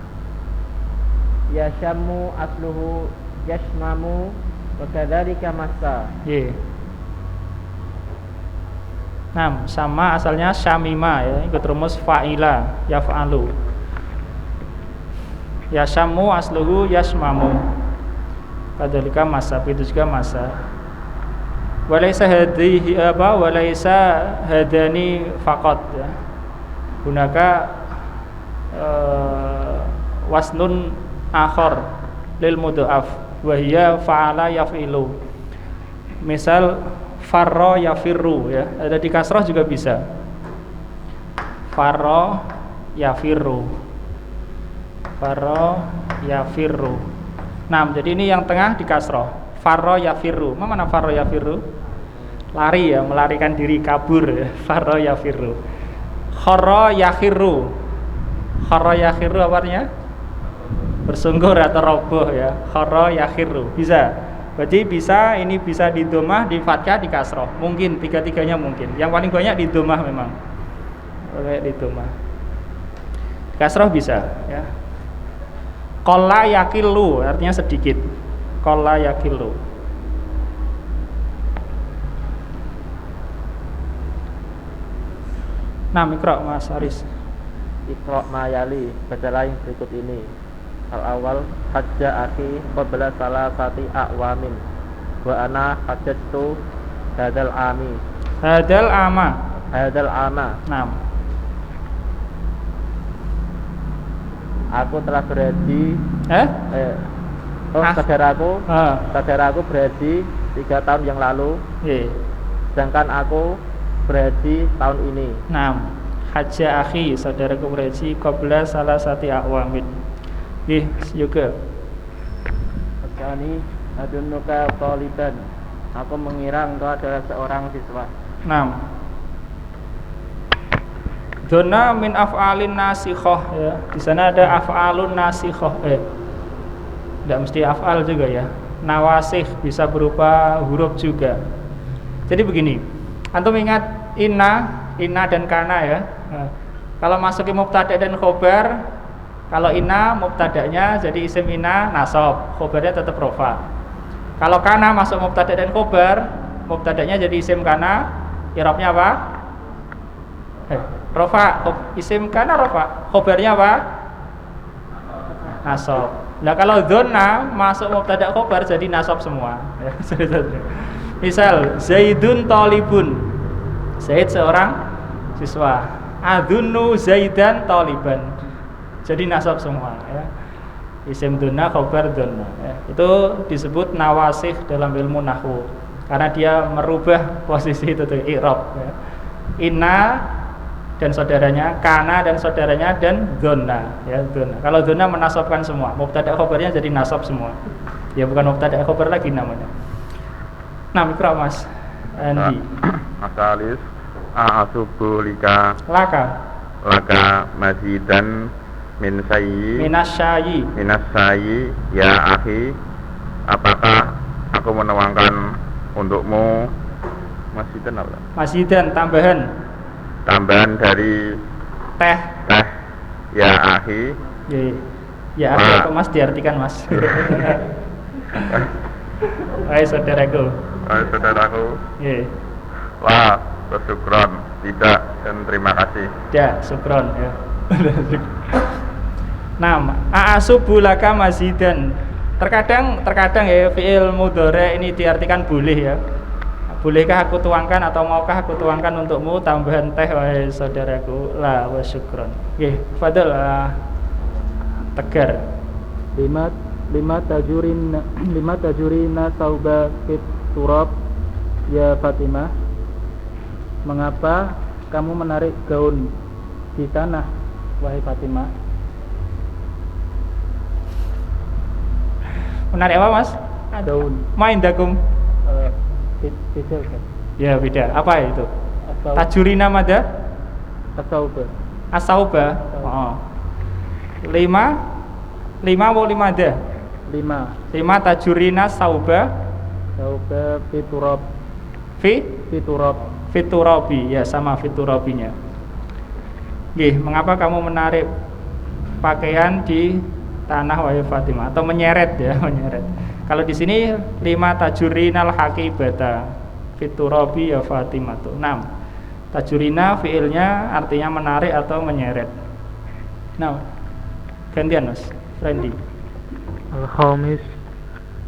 yasyammu asluhu yashmamu, wa kadzalika massa. Sama asalnya syamima, ya. Ikut rumus fa'ila, yaf'alu. Yashamu asluhu yashmamu. Kadzalika massa, itu juga massa. Walaysa hadani faqat, ya. Gunaka wasnun akhar lil mudha'af wa hiya fa'ala yaf'ilu. Misal farra yafirru, ya. Ada di kasrah juga bisa. Farra yafirru. Jadi ini yang tengah di kasrah. Farra yafirru. Mana farra yafirru? Lari, ya, melarikan diri, kabur, ya. Farra yafirru. Kharra yakhirru. Kharra yakhirru apa artinya? Bersunggur atau roboh, ya. Kharra yakhirru. Bisa. Berarti bisa, ini bisa di dhammah, di fathah, di kasrah. Mungkin tiga-tiganya mungkin. Yang paling banyak di dhammah memang. Di dhammah. Kasrah bisa, ya. Qalla yakillu artinya sedikit. Qalla yakillu. Ikra Mas Aris. Iqra' ma yali, bacalah yang berikut ini. Al-awwal, hajja akhi qabla salasati a'wamin wa ana hajjatu hadal ami. Hadal ama. Hadal ama. Naam. Aku telah berhaji Ah. saudaraku berhaji 3 tahun yang lalu, Nggih. sedangkan aku berhaji tahun ini. Naam. Hajja akhi, saudaraku berhaji qabla salasati a'wamin. Nggih, juga. Ini adunnuka taliban. Aku mengira engkau adalah seorang siswa. Naam. Dona min af'alin nasikhah ya. Di sana ada af'alun nasikhah. Tidak mesti af'al juga ya. Nawasikh bisa berupa huruf juga. Jadi begini. Antum ingat inna dan kana ya. Nah, kalau masuki mubtada dan khobar, kalau inna mubtadanya jadi isim inna nasab, khobarnya tetap rofa. Kalau kana masuk mubtada dan khobar, mubtadanya jadi isim kana, i'rabnya apa? Rofa, isim kana rofa, khobarnya apa? Nasab. Nah kalau dzonna masuk mubtada khobar jadi nasab semua. Misal Zaidun talibun, Zaid seorang siswa. Adzunnu Zaidan taliban, jadi nasab semua. Ya. Isim dzonna, khobar dzonna. Ya. Itu disebut nawasikh dalam ilmu nahwu karena dia merubah posisi itu tuh i'rab. Ya. Inna dan saudaranya, kana dan saudaranya, dan dzonna ya, dzonna. Kalau dzonna menasabkan semua, mubtada khobarnya jadi nasab semua. Ya bukan mubtada khobar lagi namanya. Nah, Ikra Mas Andi. Asalis a'asubu lika mazidan min sayyi minasyayi ya akhi, apakah aku menuangkan untukmu mazidan apa? Mazidan tambahan dari teh ya akhi. Ya akhi apa Mas diartikan Mas? Hai saudaraku. Wah, syukron, tidak, dan terima kasih. Ya, syukron ya. Nah, a'asubu laka mazidan. Terkadang ya fi'il mudhari ini diartikan boleh ya. Bolehkah aku tuangkan atau maukah aku tuangkan untukmu tambahan teh wahai saudaraku? La wa syukron. Nggih, fadhil Tegar. Lima tajurina sauba fit turab ya Fatimah. Mengapa kamu menarik gaun di tanah wahai Fatimah? Menarik apa Mas? Gaun. Main dakum. Beda kan? Ya beda. Apa itu? Tajurina mada? Asauba. Oh. 5 atau 5 ada? 5 tajurina sauba fiturab. Fiturabi ya, sama fiturabinya. Nggih, mengapa kamu menarik pakaian di tanah wahai Fatimah, atau menyeret ya, menyeret. Kalau di sini 5 tajurinal haqibata fiturabi ya Fatimah tuh. 6 tajurina fiilnya artinya menarik atau menyeret. Nah, gantian Mas Randy. Al-khamis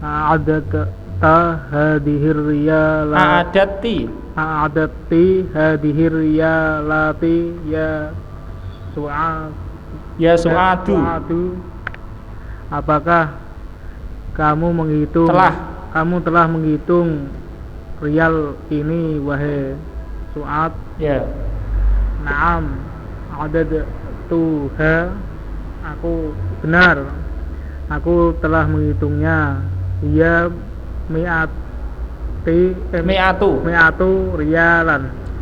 a'adata hadhir riyalati hadhir riyalati ya su'adu. Apakah kamu telah menghitung rial ini wahai Su'ad? Ya. Naam adadtuha, benar aku telah menghitungnya. Ia mi'atu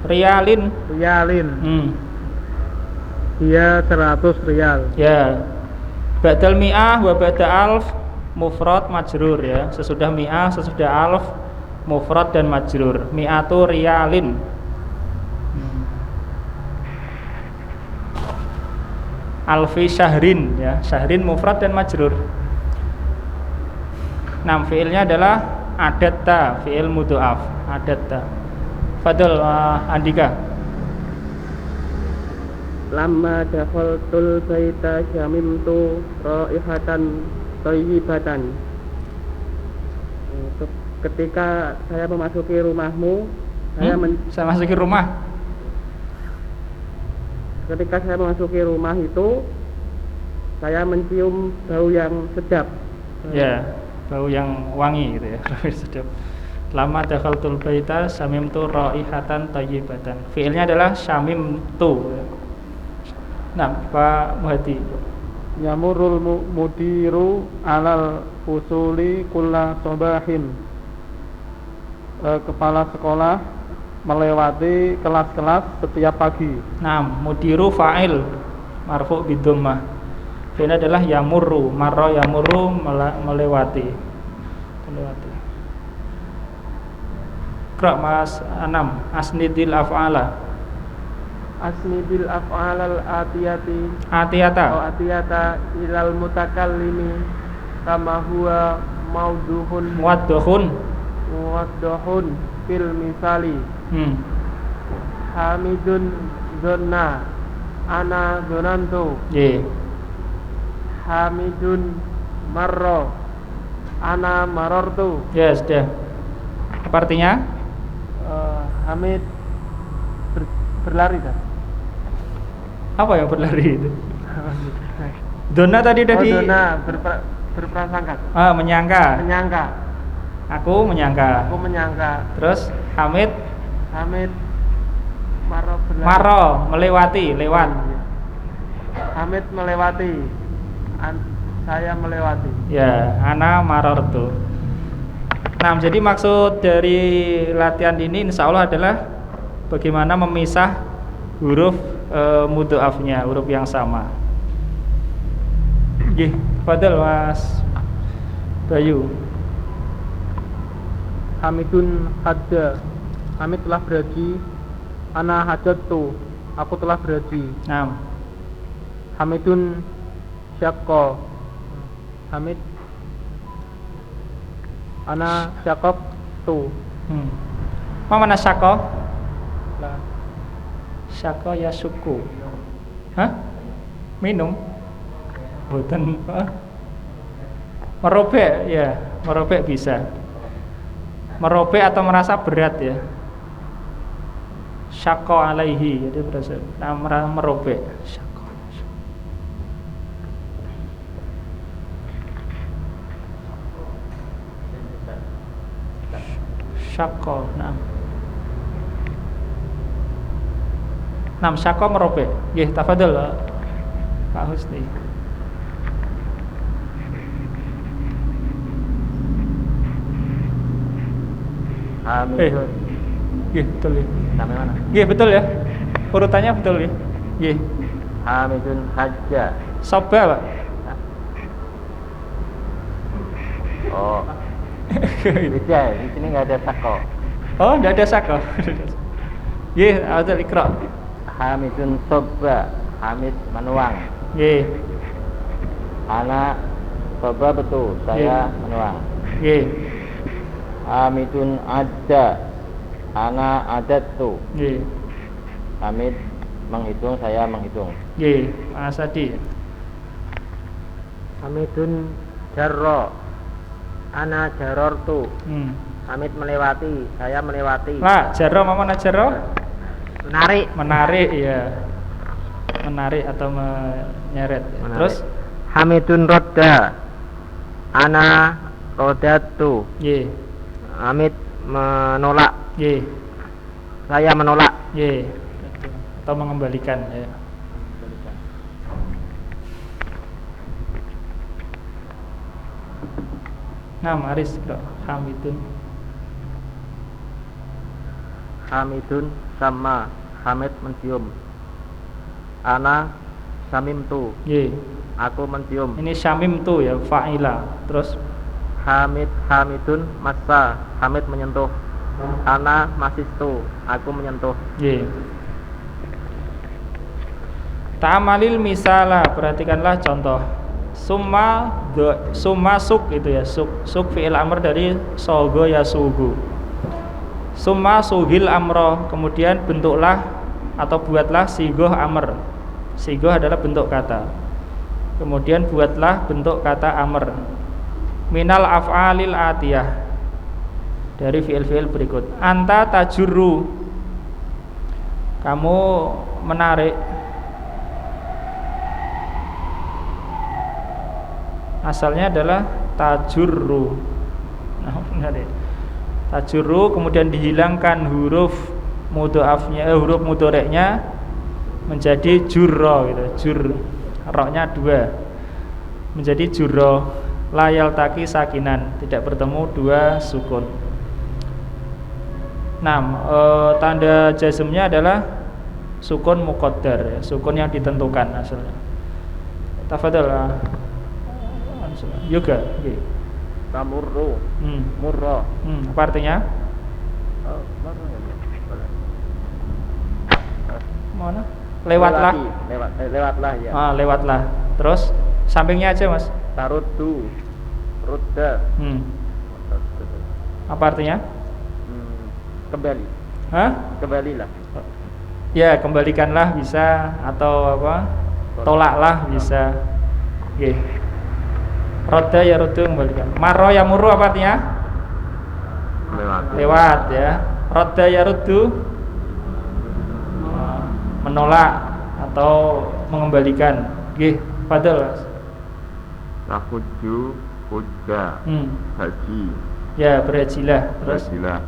rialin. Ia 100 rial. Ya. Ba'dal mi'ah wa ba'da alf mufrad majrur ya. Sesudah mi'ah, sesudah alf mufrad dan majrur. Mi'atu rialin. Alfi syahrin ya. Syahrin mufrad dan majrur. Nah, fiilnya adalah adatta, fiil mudha'af, adatta. Fadl Andika. lamma dakhaltul baita syamimtu raihatan thayyibatan. Ketika saya memasuki rumahmu, saya masuki rumah. ketika saya memasuki rumah itu, saya mencium bau yang sedap. Ya, bau yang wangi gitu ya. Sedap. Lama dakhaltul baita syamimtu raihatan thayyibatan. Fiilnya adalah syamimtu. Nah, Pak Muhadi. Yamurul mudiru alal usuli kulla sobahin. Kepala sekolah melewati kelas-kelas setiap pagi. Nah, mudiru fa'il marfu bidhammah. Fiilnya adalah yamurru, marra yamurru, melewati. Qra Mas Anam, asnidil af'ala. Asnidil af'alal atiyata Atiyata ilal mutakallimi kama huwa mauduhun muwadduhun. fil misali. Hamidun zonna ana zonantu. Hamidun marro ana marortu. Ya, sudah. Apa artinya? Hamid berlari kan? Apa yang berlari itu? Dona tadi Oh, dona berprasangka. Menyangka. Menyangka. Aku menyangka. Aku menyangka. Terus Hamid marro berlari. marro, melewati, lewat. Hamid melewati. Saya melewati. Ya, ana marortu. Nah, jadi maksud dari latihan ini insya Allah adalah bagaimana memisah huruf mudhoafnya, huruf yang sama. Nggih, fadhal Mas Bayu. Hamidun hadda. Hamid telah berhaji. Ana hajatu. Aku telah berhaji. Nah, Hamidun syaqqa. Hamid ana syaqaqtu. Apa mana syako? Lah, Syako ya suku. Hah? Minum? Boten merobek ya, merobek bisa. Merobek atau merasa berat ya. Syako alaihi, jadi berasa merobek. Syako, Nam syako merobek. Nggih, tafadhol Pak Husni. Hamidun. Nggih, betul ya. Sampai mana? Nggih, betul ya. Urutannya betul ya. Nggih. Hamidun hajja. Soba, Pak. Oh. Beda, di sini nggak ada sako. Oh, enggak ada syako. Nggih, ada ikra. Hamidun soba. Hamid menuang. Nggih. Ana soba betul. Saya menuang. Nggih. Hamidun ada. Ana adatu. Nggih. Hamid menghitung, saya menghitung. Nggih, Mas Adi. Hamidun jarro. Ana jarortu. Hamid melewati, saya melewati. Lah, jarro mana jarro? Menarik. Menarik ya. Menarik atau menyeret. Menarik. Terus Hamidun rodda. Ana rodatu. nggih. Hamid menolak, Nggih. saya menolak. Nggih. Atau mengembalikan ya. Nah, Aris, Bro. Hamidun. Hamidun sama Hamid mencium. Ana samimtu. Nggih. Aku mencium. Ini syamim tu ya, fa'ila. Terus Hamidun massa. Hamid menyentuh. Ana masistu. Aku menyentuh. nggih. Ta'amalil misala, perhatikanlah contoh. Summa suk itu ya, suk fi'il amr dari sogo ya sugu. Summa sugil amro, kemudian bentuklah atau buatlah sigoh amr. Sigoh adalah bentuk kata. Kemudian buatlah bentuk kata amr. Minal af'alil atiyah, dari fi'il-fi'il berikut. Anta tajurru, kamu menarik. Asalnya adalah tajurru. Nah, menarik. Tajurru, kemudian dihilangkan huruf mudha'afnya, huruf mudhari'nya menjadi jurra gitu. Jur, roknya 2 menjadi jurra. Layal taki sakinan, tidak bertemu 2 sukun. Nah, tanda jazmnya adalah sukun muqaddar, ya, sukun yang ditentukan asalnya. Tafadhal. Yoga. Okay. Tamurru. Murra. Apa artinya? Mana? Lewatlah. Lewatlah ya. Lewatlah. Terus sampingnya aja, Mas. Taruddu. Rudda. Apa artinya? Kembali. Hah? Kembalilah. Ya, kembalikanlah bisa, atau apa? Tolaklah bisa. Oke. Rodda ya ruddu, kembalikan. Marra ya murru apa artinya? Lewat ya. Rodda ya ruddu, menolak atau mengembalikan. Oke, padahal Tahuju hujja haji. Ya, berhajilah. Terus Hajilah.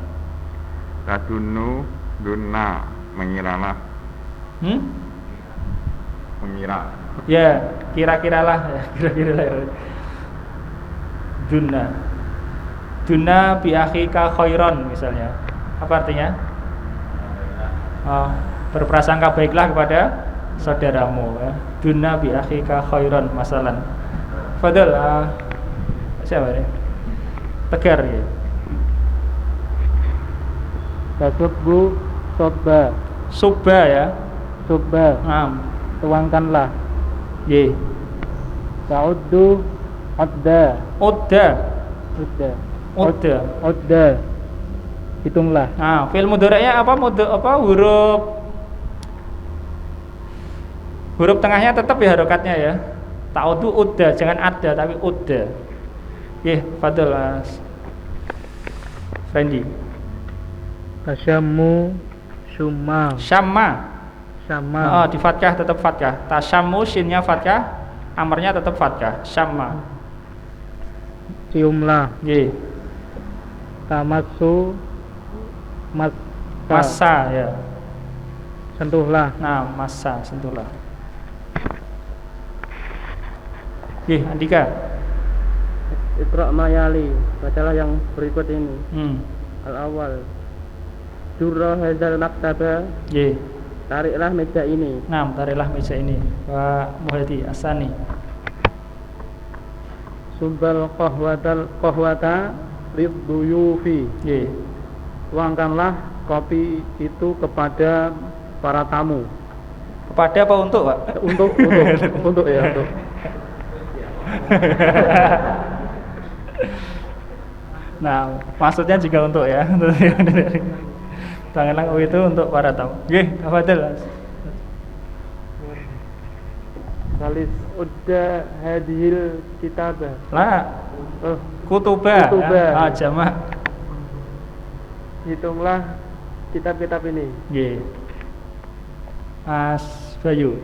Tadunu dunna, mengiralah. Mengira. Ya, kira-kiralah ya, kira-kiralah. Dunna bi akhika khairon misalnya. Apa artinya? Berprasangka baiklah kepada saudaramu ya. Dunna bi akhika khairon masalan. Fadal siapa ini? Tegar ya. Tasubbu sobba. Subba ya. Subba. Tuangkanlah. Ye. Ta'uddu adda. Udda. Udda. Udda. Udda. Hitunglah. Fi'il mudhari'nya apa? Huruf tengahnya tetap ya harokatnya ya. Ta'uddu udda, jangan adda tapi udda. Fadl Fendi. Tasyammu syumma. Syamma. Di fathah tetap fathah. Tasyammu shinnya fathah, amarnya tetap fathah. Syamma. Ciumlah. Tamassu massa ya. Sentuhlah. Massa, sentuhlah. Andika. Iqra' mayali, bacalah yang berikut ini. Al-awwal. Jurra hadzal maktaba. Tariklah meja ini. Tariklah meja ini. Pak Muhadi Asani. Subbal qahwata liduyufi. Tuangkanlah kopi itu kepada para tamu. Kepada apa untuk, Pak? Untuk ya, untuk. Maksudnya juga untuk ya. Tanganlah kopi itu untuk para tamu. Tafadhal. Salis udda hadhil kitabah. Kutubah. Ya. Jamak. Hitunglah kitab-kitab ini. Mas Bayu.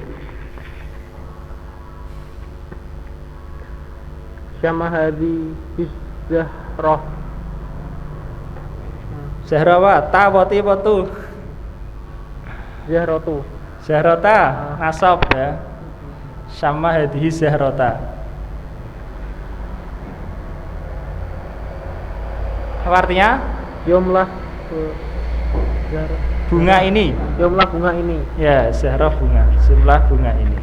Syamahadi bizahrah. Zahrawa, tawati watu. Zahratu. Zahrata, nasab ya. Sama hadhihi zahrata. Apa artinya? Jumlah bunga ini. Jumlah bunga ini. Ya, zahra bunga. Jumlah bunga ini.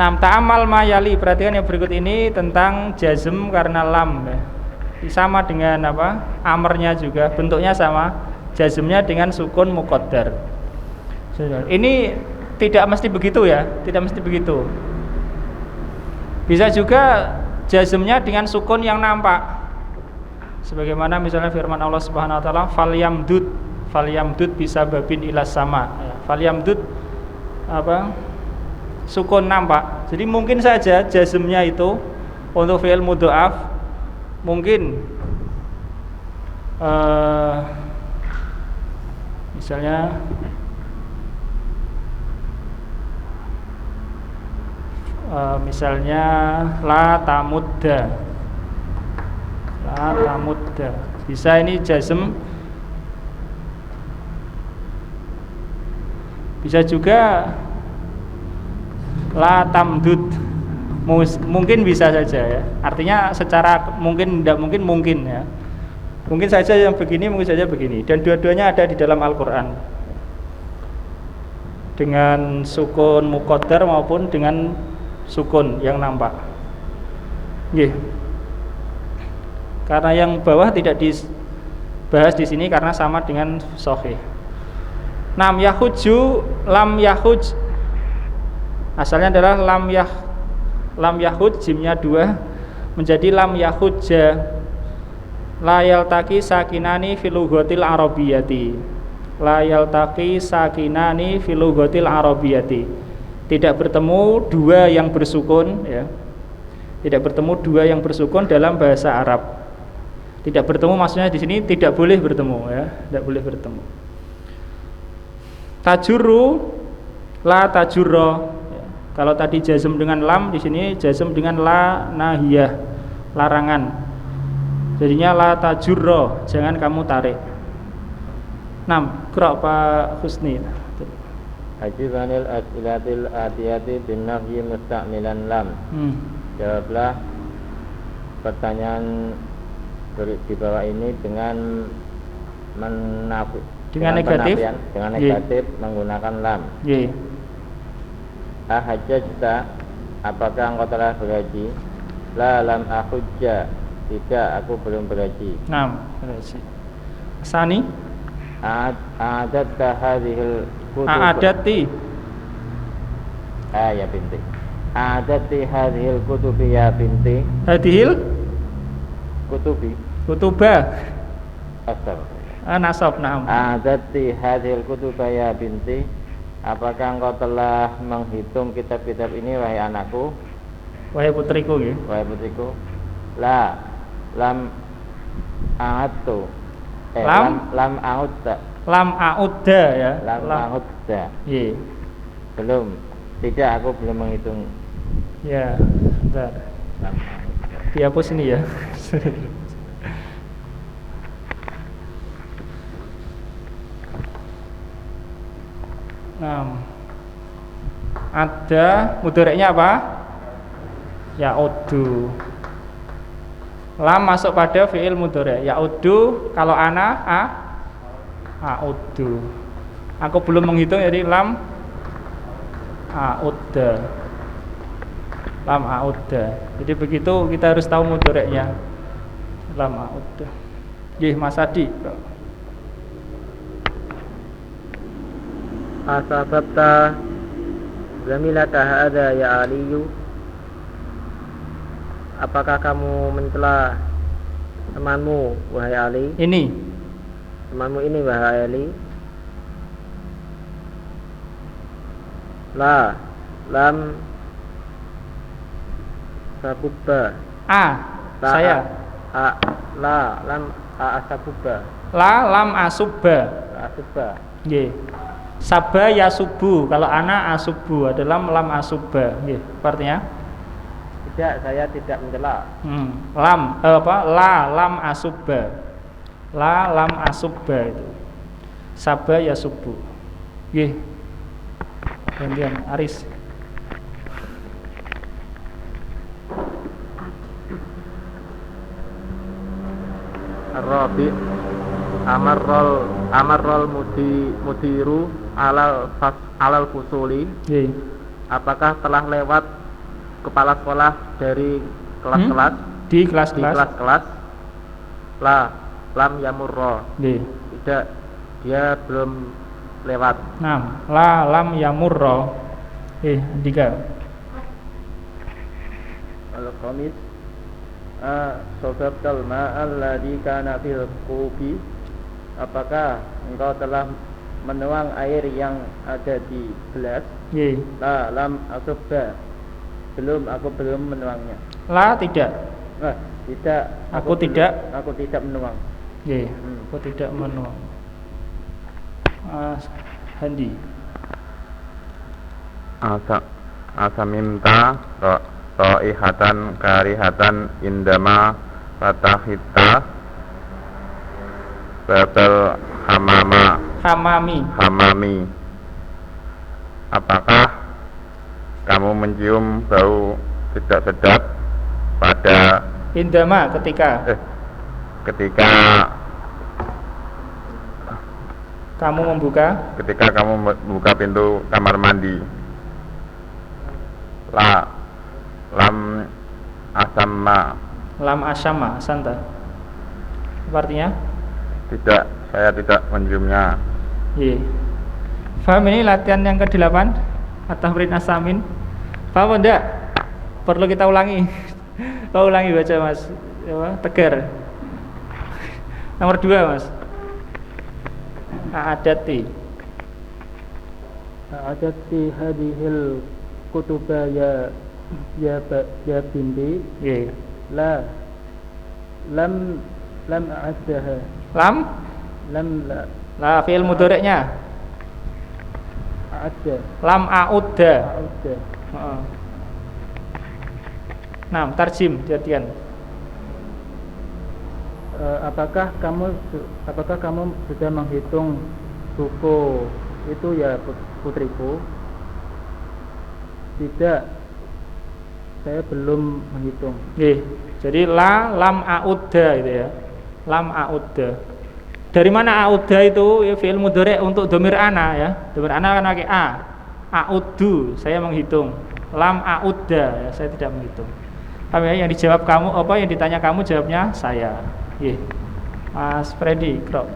Ta'amal mayali, perhatikan yang berikut ini tentang jazm karena lam ya. Sama dengan apa? Amarnya juga bentuknya sama. Jazmnya dengan sukun muqaddar. Ini tidak mesti begitu ya, tidak mesti begitu. Bisa juga jazmnya dengan sukun yang nampak. Sebagaimana misalnya firman Allah Subhanahu wa taala, falyamdud bisa babin ilas sama. Falyamdud sukun nampak. Jadi mungkin saja jazmnya itu untuk fi'il mudha'af mungkin misalnya la tamudda, bisa ini jazm, bisa juga la tamdud, mungkin bisa saja ya, artinya secara mungkin tidak mungkin ya, mungkin saja yang begini, mungkin saja begini, dan dua-duanya ada di dalam Al-Quran dengan sukun muqaddar maupun dengan sukun yang nampak. Nggih. Karena yang bawah tidak dibahas di sini karena sama dengan sahih. Nam yahuju, lam yahuj asalnya adalah lam yahud, jimnya 2 menjadi lam yahujja. La yaltaqi sakinani fil lughatil arabiyyati. La yaltaqi sakinani fil lughatil arabiyyati. Tidak bertemu dua yang bersukun ya. Tidak bertemu dua yang bersukun dalam bahasa Arab. Tidak bertemu maksudnya di sini tidak boleh bertemu ya, tidak boleh bertemu. Tajurru, la tajurro ya. Kalau tadi jazm dengan lam, di sini jazm dengan la nahiyah, larangan. Jadinya la tajurro, jangan kamu tarik. 6. Qira' Pak Husni. Ajibanil as'ilatil atiyati bin nahyi musta'milan lam. Jawablah pertanyaan di bawah ini dengan negatif, dengan negatif menggunakan lam. Ahajjajta, apakah engkau telah berhaji? La lam ahujja, tidak, aku belum berhaji. Berhaji. Sani A'adatta hadhil kutub. A'adati ya binti. A'adati hadhil kutubi ya binti. Hadhil kutubi. Kutuba. Astagfirullah. Nasab, na'am. A'adati hadhil kutuba ya binti. Apakah engkau telah menghitung kitab-kitab ini wahai anakku? Wahai putriku ya. Wahai putriku. Lam a'adtu. Lam a'udda. Lam a'udda ya. Lam a'udda. Iya. Belum. Tidak, aku belum menghitung. Ya, bentar. Dihapus ini ya. Ada mudhari'nya apa? Ya'udu. Lam masuk pada fi'il mudhari'. Ya'udu, kalau ana a'udu. Aku belum menghitung, jadi lam a'udda. Lam a'udda. Jadi begitu kita harus tahu mudhari'nya. Lam a'udda. Nggih, Mas Adi. Asababta zamilaka hadza ya Aliyu, apakah kamu mencela temanmu wahai Ali? Ini Temanmu ini wahai Ali. Lam sabubba. Saya. Lam asabubba. Lam asubba. Asubba. Nggih. Saba yasubu, kalau ana asubu adalah lam asubba. Nggih, artinya? Tidak, saya tidak mencela. Lam asubba. Lam asubba itu. Saba yasubu. Nggih. Gantian Aris. Ar-Rabi amarrol mudiru alal fusuli. Apakah telah lewat kepala sekolah dari kelas-kelas? Di kelas-kelas. Lam yamurro. Tidak, dia belum lewat. Lam yamurro. 3. Al-Khamis sobabtal ma'al ladhi kana fil kubi. Apakah engkau telah menuang air yang ada di gelas. Nggih. La lam asubba. Aku belum menuangnya. La tidak. Tidak. Aku tidak. Aku tidak menuang. Nggih. Aku tidak menuang. Handi. Asamimta raihatan karihatan indama fatahita babal hamami. Apakah kamu mencium bau tidak sedap pada indama ketika kamu membuka pintu kamar mandi? Lam asamma santa. Apa artinya? Tidak, saya tidak menciumnya. Iya. Faham ini latihan yang ke-8 At-Tahrin As-Samin. Paham enggak? Perlu kita ulangi. Kau ulangi baca Mas. Tegar. Nomor 2 Mas. A'adati hadhil kutuba ya binti. Nggih. Lam a'addaha. La fi'il mudhari'nya. A'adda. Lam a'udda. A'udda. Nah, tarjim jadian. Apakah kamu sudah menghitung buku itu ya putriku? Tidak, saya belum menghitung. Nggih. Jadi lam a'udda itu ya. Lam a'udda. Dari mana a'udda itu? Ya fi'il mudhari' untuk dhamir ana ya. Dhamir ana kan pakai a. A'uddu, saya menghitung. Lam a'udda, ya, saya tidak menghitung. Paham ya? Yang dijawab kamu apa? Yang ditanya kamu jawabnya saya. Nggih. Mas Freddy, Krok.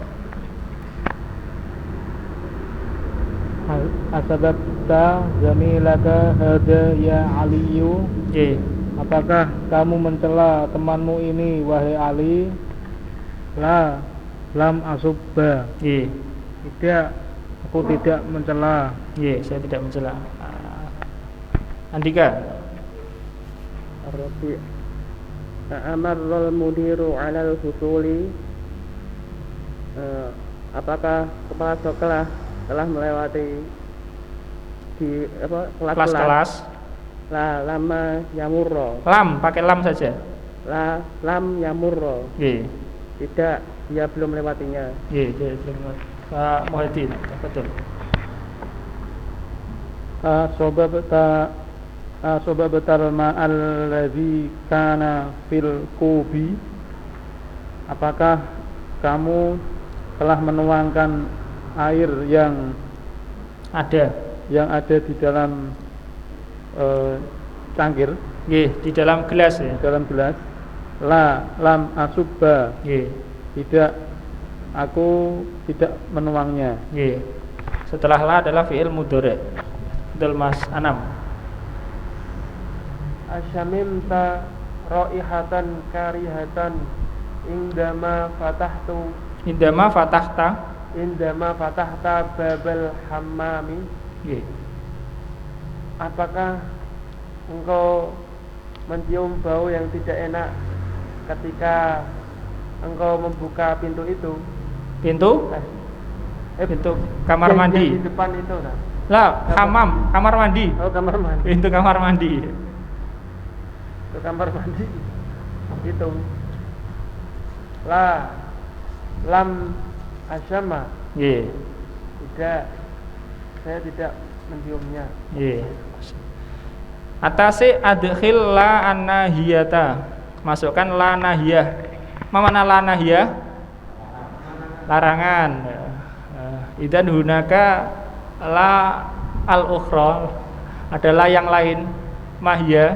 Asababta zamilaka hada ya Aliyu. Nggih. Apakah kamu mencela temanmu ini wahai Ali? Lam asubba. Nggih. Tidak, aku tidak mencela. Nggih, saya tidak mencela. Andika. Ar-Rabi' Amarral mudiru 'alal husuli. Apakah kepala sekolah telah melewati di kelas-kelas? Lama yamurro. Lam, pakai lam saja. Lam yamurro. Nggih. Tidak, dia belum melewatinya. Nggih, dia belum melewati. Pak Muhyiddin, betul. Sobabatal ma'al ladzi kana fil kubi. Apakah kamu telah menuangkan air yang ada di dalam cangkir? Nggih, di dalam gelas ya. Dalam gelas. Lam asubba. Nggih. Tidak, aku tidak menuangnya. Nggih. Setelah la adalah fi'il mudhari'. Betul Mas Anam. Asyamimta raihatan karihatan indama fatahta babal hammami. Nggih. Apakah engkau mencium bau yang tidak enak ketika engkau membuka pintu itu? Pintu kamar mandi. Di depan itu nah. Lah, kamar mandi. Oh, kamar mandi. Pintu kamar mandi. Itu kamar mandi. Itu. Lam asyama. Nggih. Tidak. Saya tidak menciumnya. Nggih. Atase adkhil la annahiyata. Masukkan la nahiyah. Mana la nahiyah? Larangan. Idan hunaka la al-ukhra. Adalah yang lain. Mahya.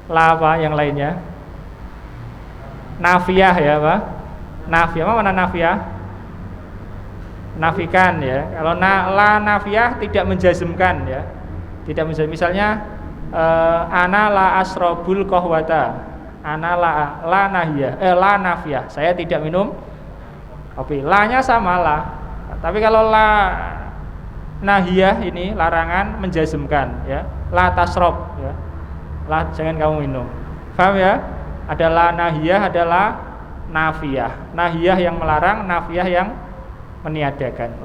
La apa yang lainnya? Nafiyah ya, Pak. Nafiyah, mana nafiyah? Nafikan ya. Kalau la nafiyah tidak menjazmkan ya. Tidak menjazmkan. Misalnya ana la asrobul qahwata. Ana la nahiyah. La nafiyah. Saya tidak minum kopi. La-nya sama la. Tapi kalau la nahiyah ini larangan menjazmkan ya. La tasrob ya. La jangan kamu minum. Paham ya? Ada la nahiyah, ada la nafiyah. Nahiyah yang melarang, nafiyah yang meniadakan.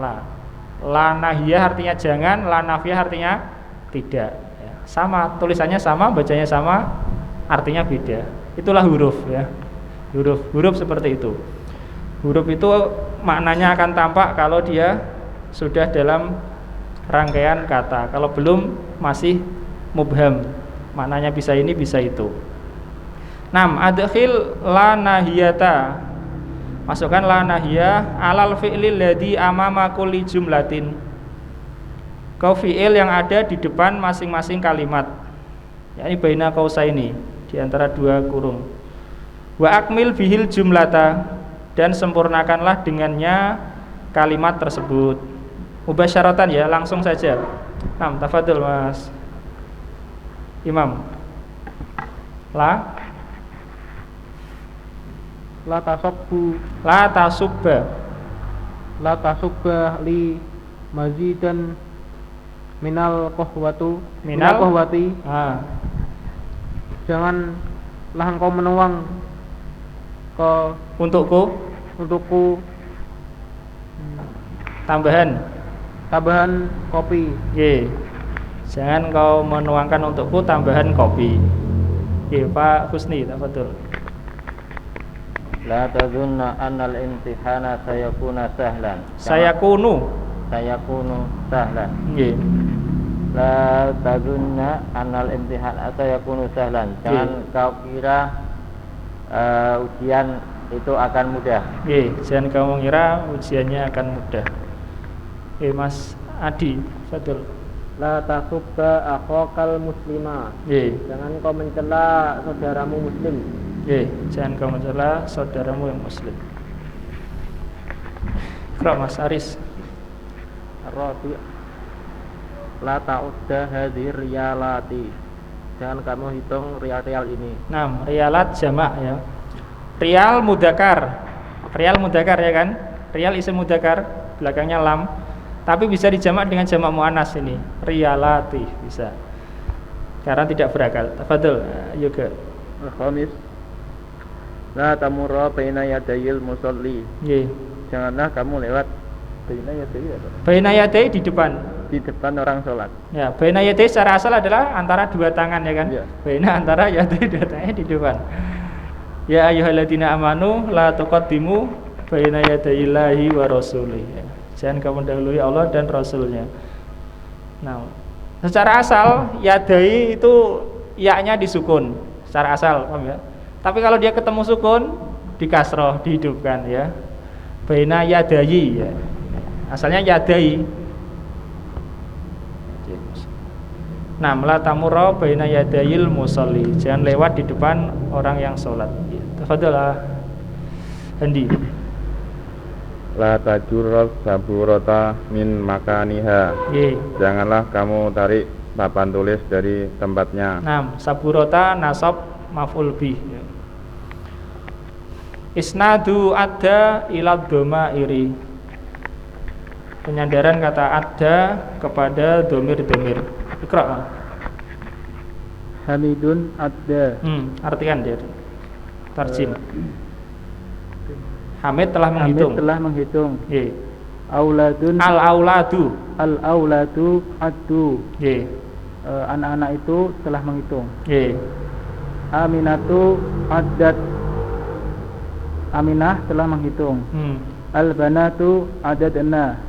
La nahiyah artinya jangan, la nafiyah artinya tidak ya. Sama, tulisannya sama, bacanya sama, artinya beda. Itulah huruf ya. Huruf seperti itu. Huruf itu maknanya akan tampak kalau dia sudah dalam rangkaian kata. Kalau belum masih mubham. Maknanya bisa ini, bisa itu. 6. Adkhil la nahiyata. Masukkan la nahiyah alal fi'lil ladzi amama kulli jumlatin. Kau fi'il yang ada di depan masing-masing kalimat. Yakni baina qausaini, di antara dua kurung. Wa akmil bihil jumlata, dan sempurnakanlah dengannya kalimat tersebut. Mubasyaratan ya, langsung saja. Nah, tafadhol Mas Imam. La tasabbu, La tasubba. la tasubba li mazidan minal qahwati. Janganlah engkau menuang Untukku tambahan kopi. Ye. Jangan kau menuangkan untukku tambahan kopi. Ye, Pak Husni, tafadhol. La tadunna annal imtihana sayakuna sahlan. Sayakunu. Sahlan. Ye. La tadunna annal imtihana sayakunu sahlan. Jangan kau kira ujian itu akan mudah. Ye, jangan kamu kira ujiannya akan mudah. Mas Adi, tafadhol. La tasubba akhokal muslima. Ye. Jangan kau mencela saudaramu muslim. Jangan kau mencela saudaramu yang muslim. Iqra Mas Aris. Ar-rabi' la ta'udda hadhir riyalati. Jangan kamu hitung rial-rial ini. 6. Rialat jamak ya. Rial mudzakkar. Rial mudzakkar ya kan? Rial isim mudzakkar, belakangnya lam. Tapi bisa dijamak dengan jamak muannas ini. Rialati bisa. Karena tidak berakal. Tafadhol Yoga. Al-khamis la tamurra baina yadayil musalli. Janganlah kamu lewat baina yadayil apa? Baina yadai di depan. Di depan orang sholat. Ya, baina yadai secara asal adalah antara dua tangan ya kan? Ya. Baina antara yadai dua tangan di depan. Ya ayyuhalladzina amanu la tuqaddimu baina yadayillahi wa rasulih. Ya. Jangan kamu dahului Allah dan Rasulnya. Nah, secara asal yadai itu ya-nya disukun secara asal, paham ya? Tapi kalau dia ketemu sukun di kasroh, dihidupkan ya. Baina yadayi ya. Asalnya yadai. Nah, la tamurra baina yadayil musalli. Jangan lewat di depan orang yang sholat. Tafadhol Handi. La tajurras saburata min makaniha. Janganlah kamu tarik papan tulis dari tempatnya. Nah, saburota nasab maf'ul bih. Isnadu ada ila dhamairi. Penyandaran kata ada kepada domir-domir. Iqra. Hamidun adda. Artikan dia. Tarjim. Hamid telah menghitung. Auladun. Al-auladu addu. Anak-anak itu telah menghitung. Aminatu addat. Aminah telah menghitung. Al-banatu adadna.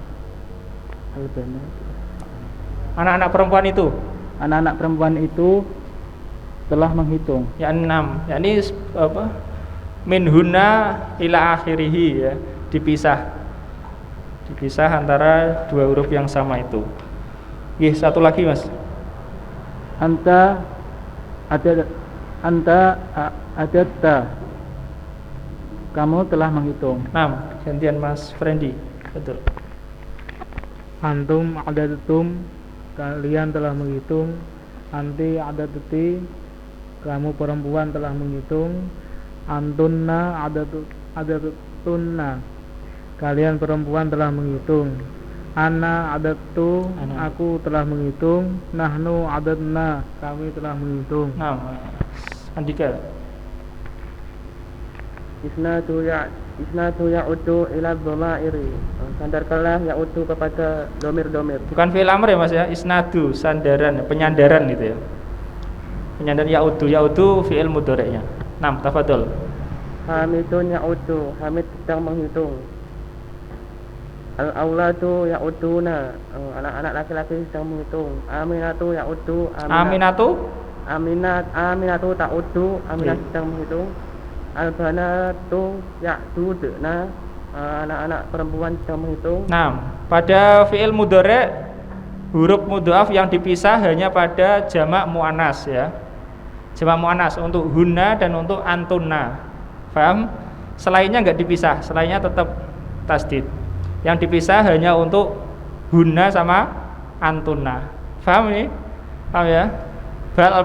Anak-anak perempuan itu. Anak-anak perempuan itu telah menghitung. Ya 6. Yakni apa? Min hunna ila akhirihi ya. Dipisah antara dua huruf yang sama itu. Satu lagi Mas. Anta adatta. Kamu telah menghitung. 6. Gantian Mas Frendi. Betul. Antum adatum. Kalian telah menghitung. Anti adatuti. Kamu perempuan telah menghitung. Antunna adatunna. kalian perempuan telah menghitung. Ana adadtu, Ana. aku telah menghitung. Nahnu adadna, kami telah menghitung. Nah, Andika. Isnatu ya'udu ila dhamairi. Sandarkanlah ya'udu kepada domir-domir. Bukan fi'il amr ya Mas ya, isnadu, sandaran, penyandaran gitu ya. Penyandaran yaudu fi'il mudhari'nya. Nah, tafadhol. Hamidun ya'udu, Hamid sedang menghitung. Al-auladu ya'uduna, anak-anak laki-laki sedang menghitung. Aminatu ya'udu, Aminatu ta'udu, Aminah sedang menghitung. Al-banatu ya'dudna, anak-anak perempuan sedang menghitung. Nah, pada fi'il mudhari' huruf mudhaf yang dipisah hanya pada jamak muannas ya. Jamak muannas untuk hunna dan untuk antunna. Paham? Selainnya enggak dipisah, selainnya tetap tasdid. Yang dipisah hanya untuk hunna sama antunna. Paham ini? Paham ya?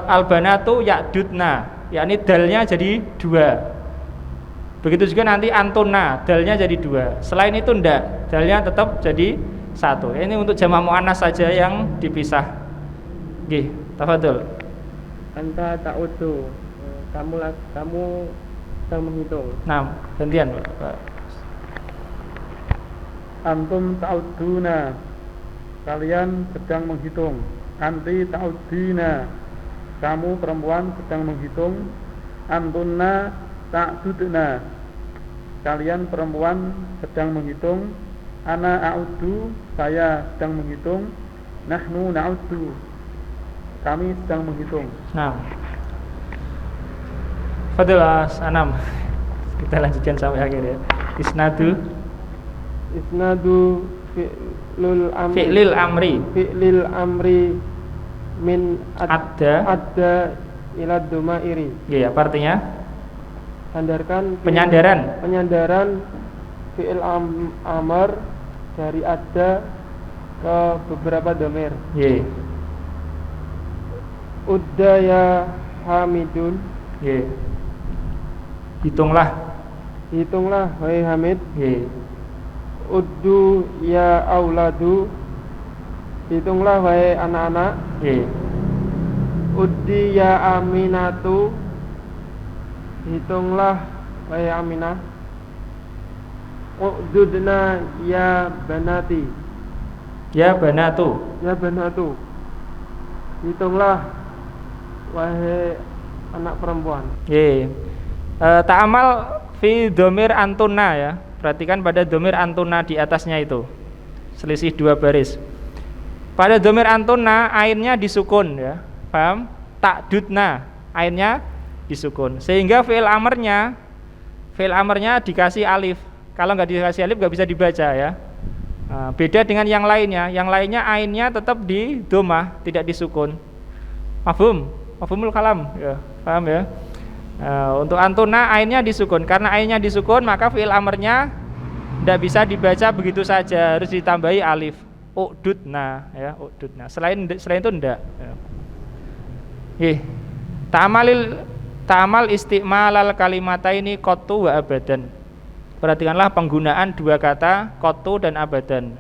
Al-banatu ya'dudna, yakni dalnya jadi 2. Begitu juga nanti antunna, dalnya jadi 2. Selain itu enggak, dalnya tetap jadi 1. Ini untuk jamak muannas saja yang dipisah. Nggih, tafadhol. Anta ta'udu, kamu sedang menghitung. Nah, gantian Pak. Antum ta'uduna, kalian sedang menghitung. Anti ta'udina, kamu perempuan sedang menghitung. Antunna ta'dudna, kalian perempuan sedang menghitung. Ana a'udu, saya sedang menghitung. Nahnu na'udu, kami sedang menghitung. Nah, Fadil Anam. Kita lanjutkan sampai akhir ya. Isnadu fi'lil amri min adda ila dhumairi. Iya, apa artinya? Sandarkan Penyandaran fi'il amr dari adda ke beberapa domir. Iya. Udda ya Hamidun, Iya. Hitunglah. wahai Hamid. Iya. Uddu ya auladu, hitunglah wahai anak-anak. Iya. Uddi ya Aminatu, hitunglah wahai Aminah. Ududna ya banati, Ya banatu. hitunglah wahai anak perempuan. Iya. Ta'amal fi dhamir antuna ya. Perhatikan pada dhamir antuna di atasnya itu. Selisih 2 baris. Pada dhamir antuna ainnya disukun ya. Paham? Ta'dudna, ainnya disukun. Sehingga fi'il amarnya dikasih alif. Kalau nggak dikasih alif nggak bisa dibaca ya. Beda dengan yang lainnya. Yang lainnya ainnya tetap di domah, tidak disukun. Mafhumul kalam ya. Paham ya? Untuk antuna ainnya disukun. Karena ainnya disukun maka fi'il amarnya tidak bisa dibaca begitu saja, harus ditambahi alif. U'dudna ya, u'dudna. Selain itu enggak ya. Ta'amal isti'malal kalimataini qattu wa abadan. Perhatikanlah penggunaan 2 kata qattu dan abadan.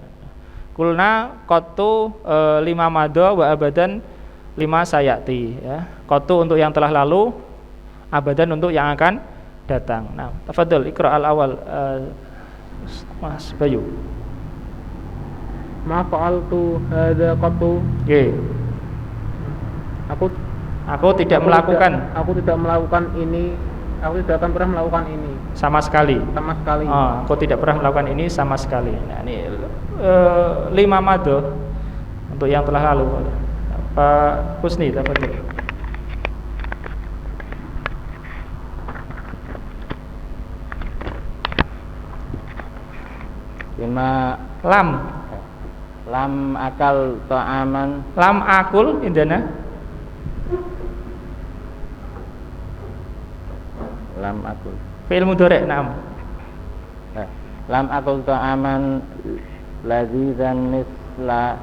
Kulna qattu 5 madha wa abadan 5 sayati ya. Qattu untuk yang telah lalu, abadan untuk yang akan datang. Nah, tafadhol iqra al-awwal Mas Bayu. Ma fa'altu hadza qattu. Nggih. Aku tidak melakukan. Aku tidak melakukan ini. Aku tidak akan pernah melakukan ini Sama sekali. Aku tidak pernah melakukan ini sama sekali. Nah, ini 5 madha untuk yang telah lalu. Pak Husni, tafadhol. Lam akal ta'aman. Lam akul indana. Lam akul. Fi'il mudhari', na'am. Lam akul ta'aman lazizan misla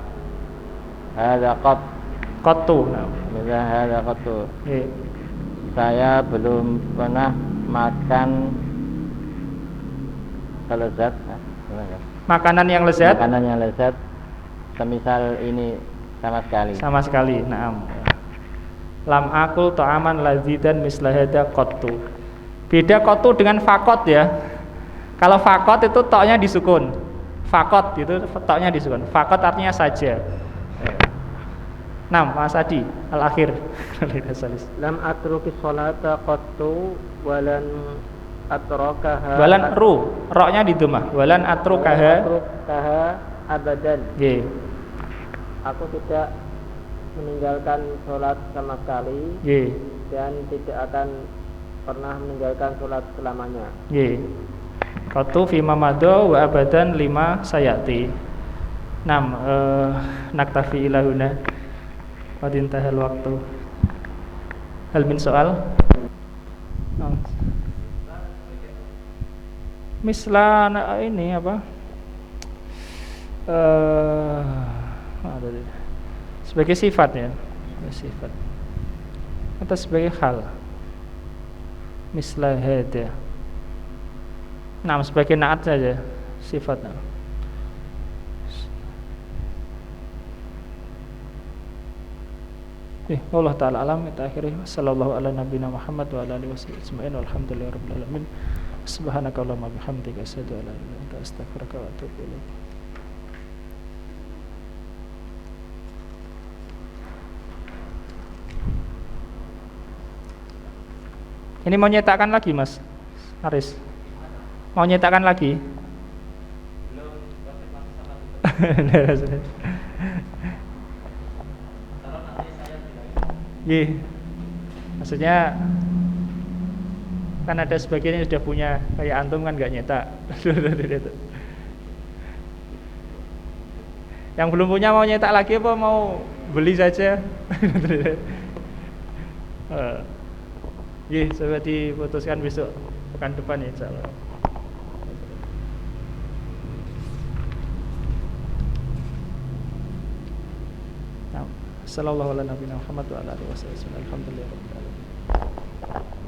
hadza Qattu. Na'am. misla hadza qattu. Nggih. Saya belum pernah makan kelezat Makanan yang lezat. Makanan yang lezat. Semisal ini sama sekali. Sama sekali. Naam. Lam akul ta'aman ladzidan misla hada qattu. Beda qattu dengan fakot ya. Kalau fakot itu toknya disukun. Fakot itu toknya disukun. Fakot artinya saja. Naam, Mas Adi, al-akhir. Lam atruki sholata qattu walan atrakaha. Walan ru, roknya di dhammah. Walan atrukaha abadan. Nggih. Aku tidak meninggalkan sholat sama sekali Nggih. dan tidak akan pernah meninggalkan sholat selamanya. Nggih. Qatu fi mamado wa abadan lima sayati. Naam, naktafi ila huna. Qad intahal waktu. Hal min soal? Misla ini apa? Sebagai sifat ya, sifat atau sebagai hal. Misla hada. Nah, sebagai naat saja sifatnya. Allah taala alam. Kita akhiri sallallahu ala nabiyina Muhammad wa ala alihi wasallam. Walhamdulillahirabbil alamin. Subhanakallahumma bihamdika asyhadu an la ilaha illa anta astaghfiruka wa atubu ilaik. Ini mau nyetakkan lagi Mas Aris? Mau nyetakkan lagi? Belum. Nggih. Maksudnya kan ada sebagian yang sudah punya, kayak antum kan nggak nyetak. Yang belum punya mau nyetak lagi apa mau beli saja? Nggih, coba diputuskan besok pekan depan ya insyaallah. Sallallahu alaihi wa sallam Muhammad wa ala alihi wasallam. Alhamdulillah rabbil alamin.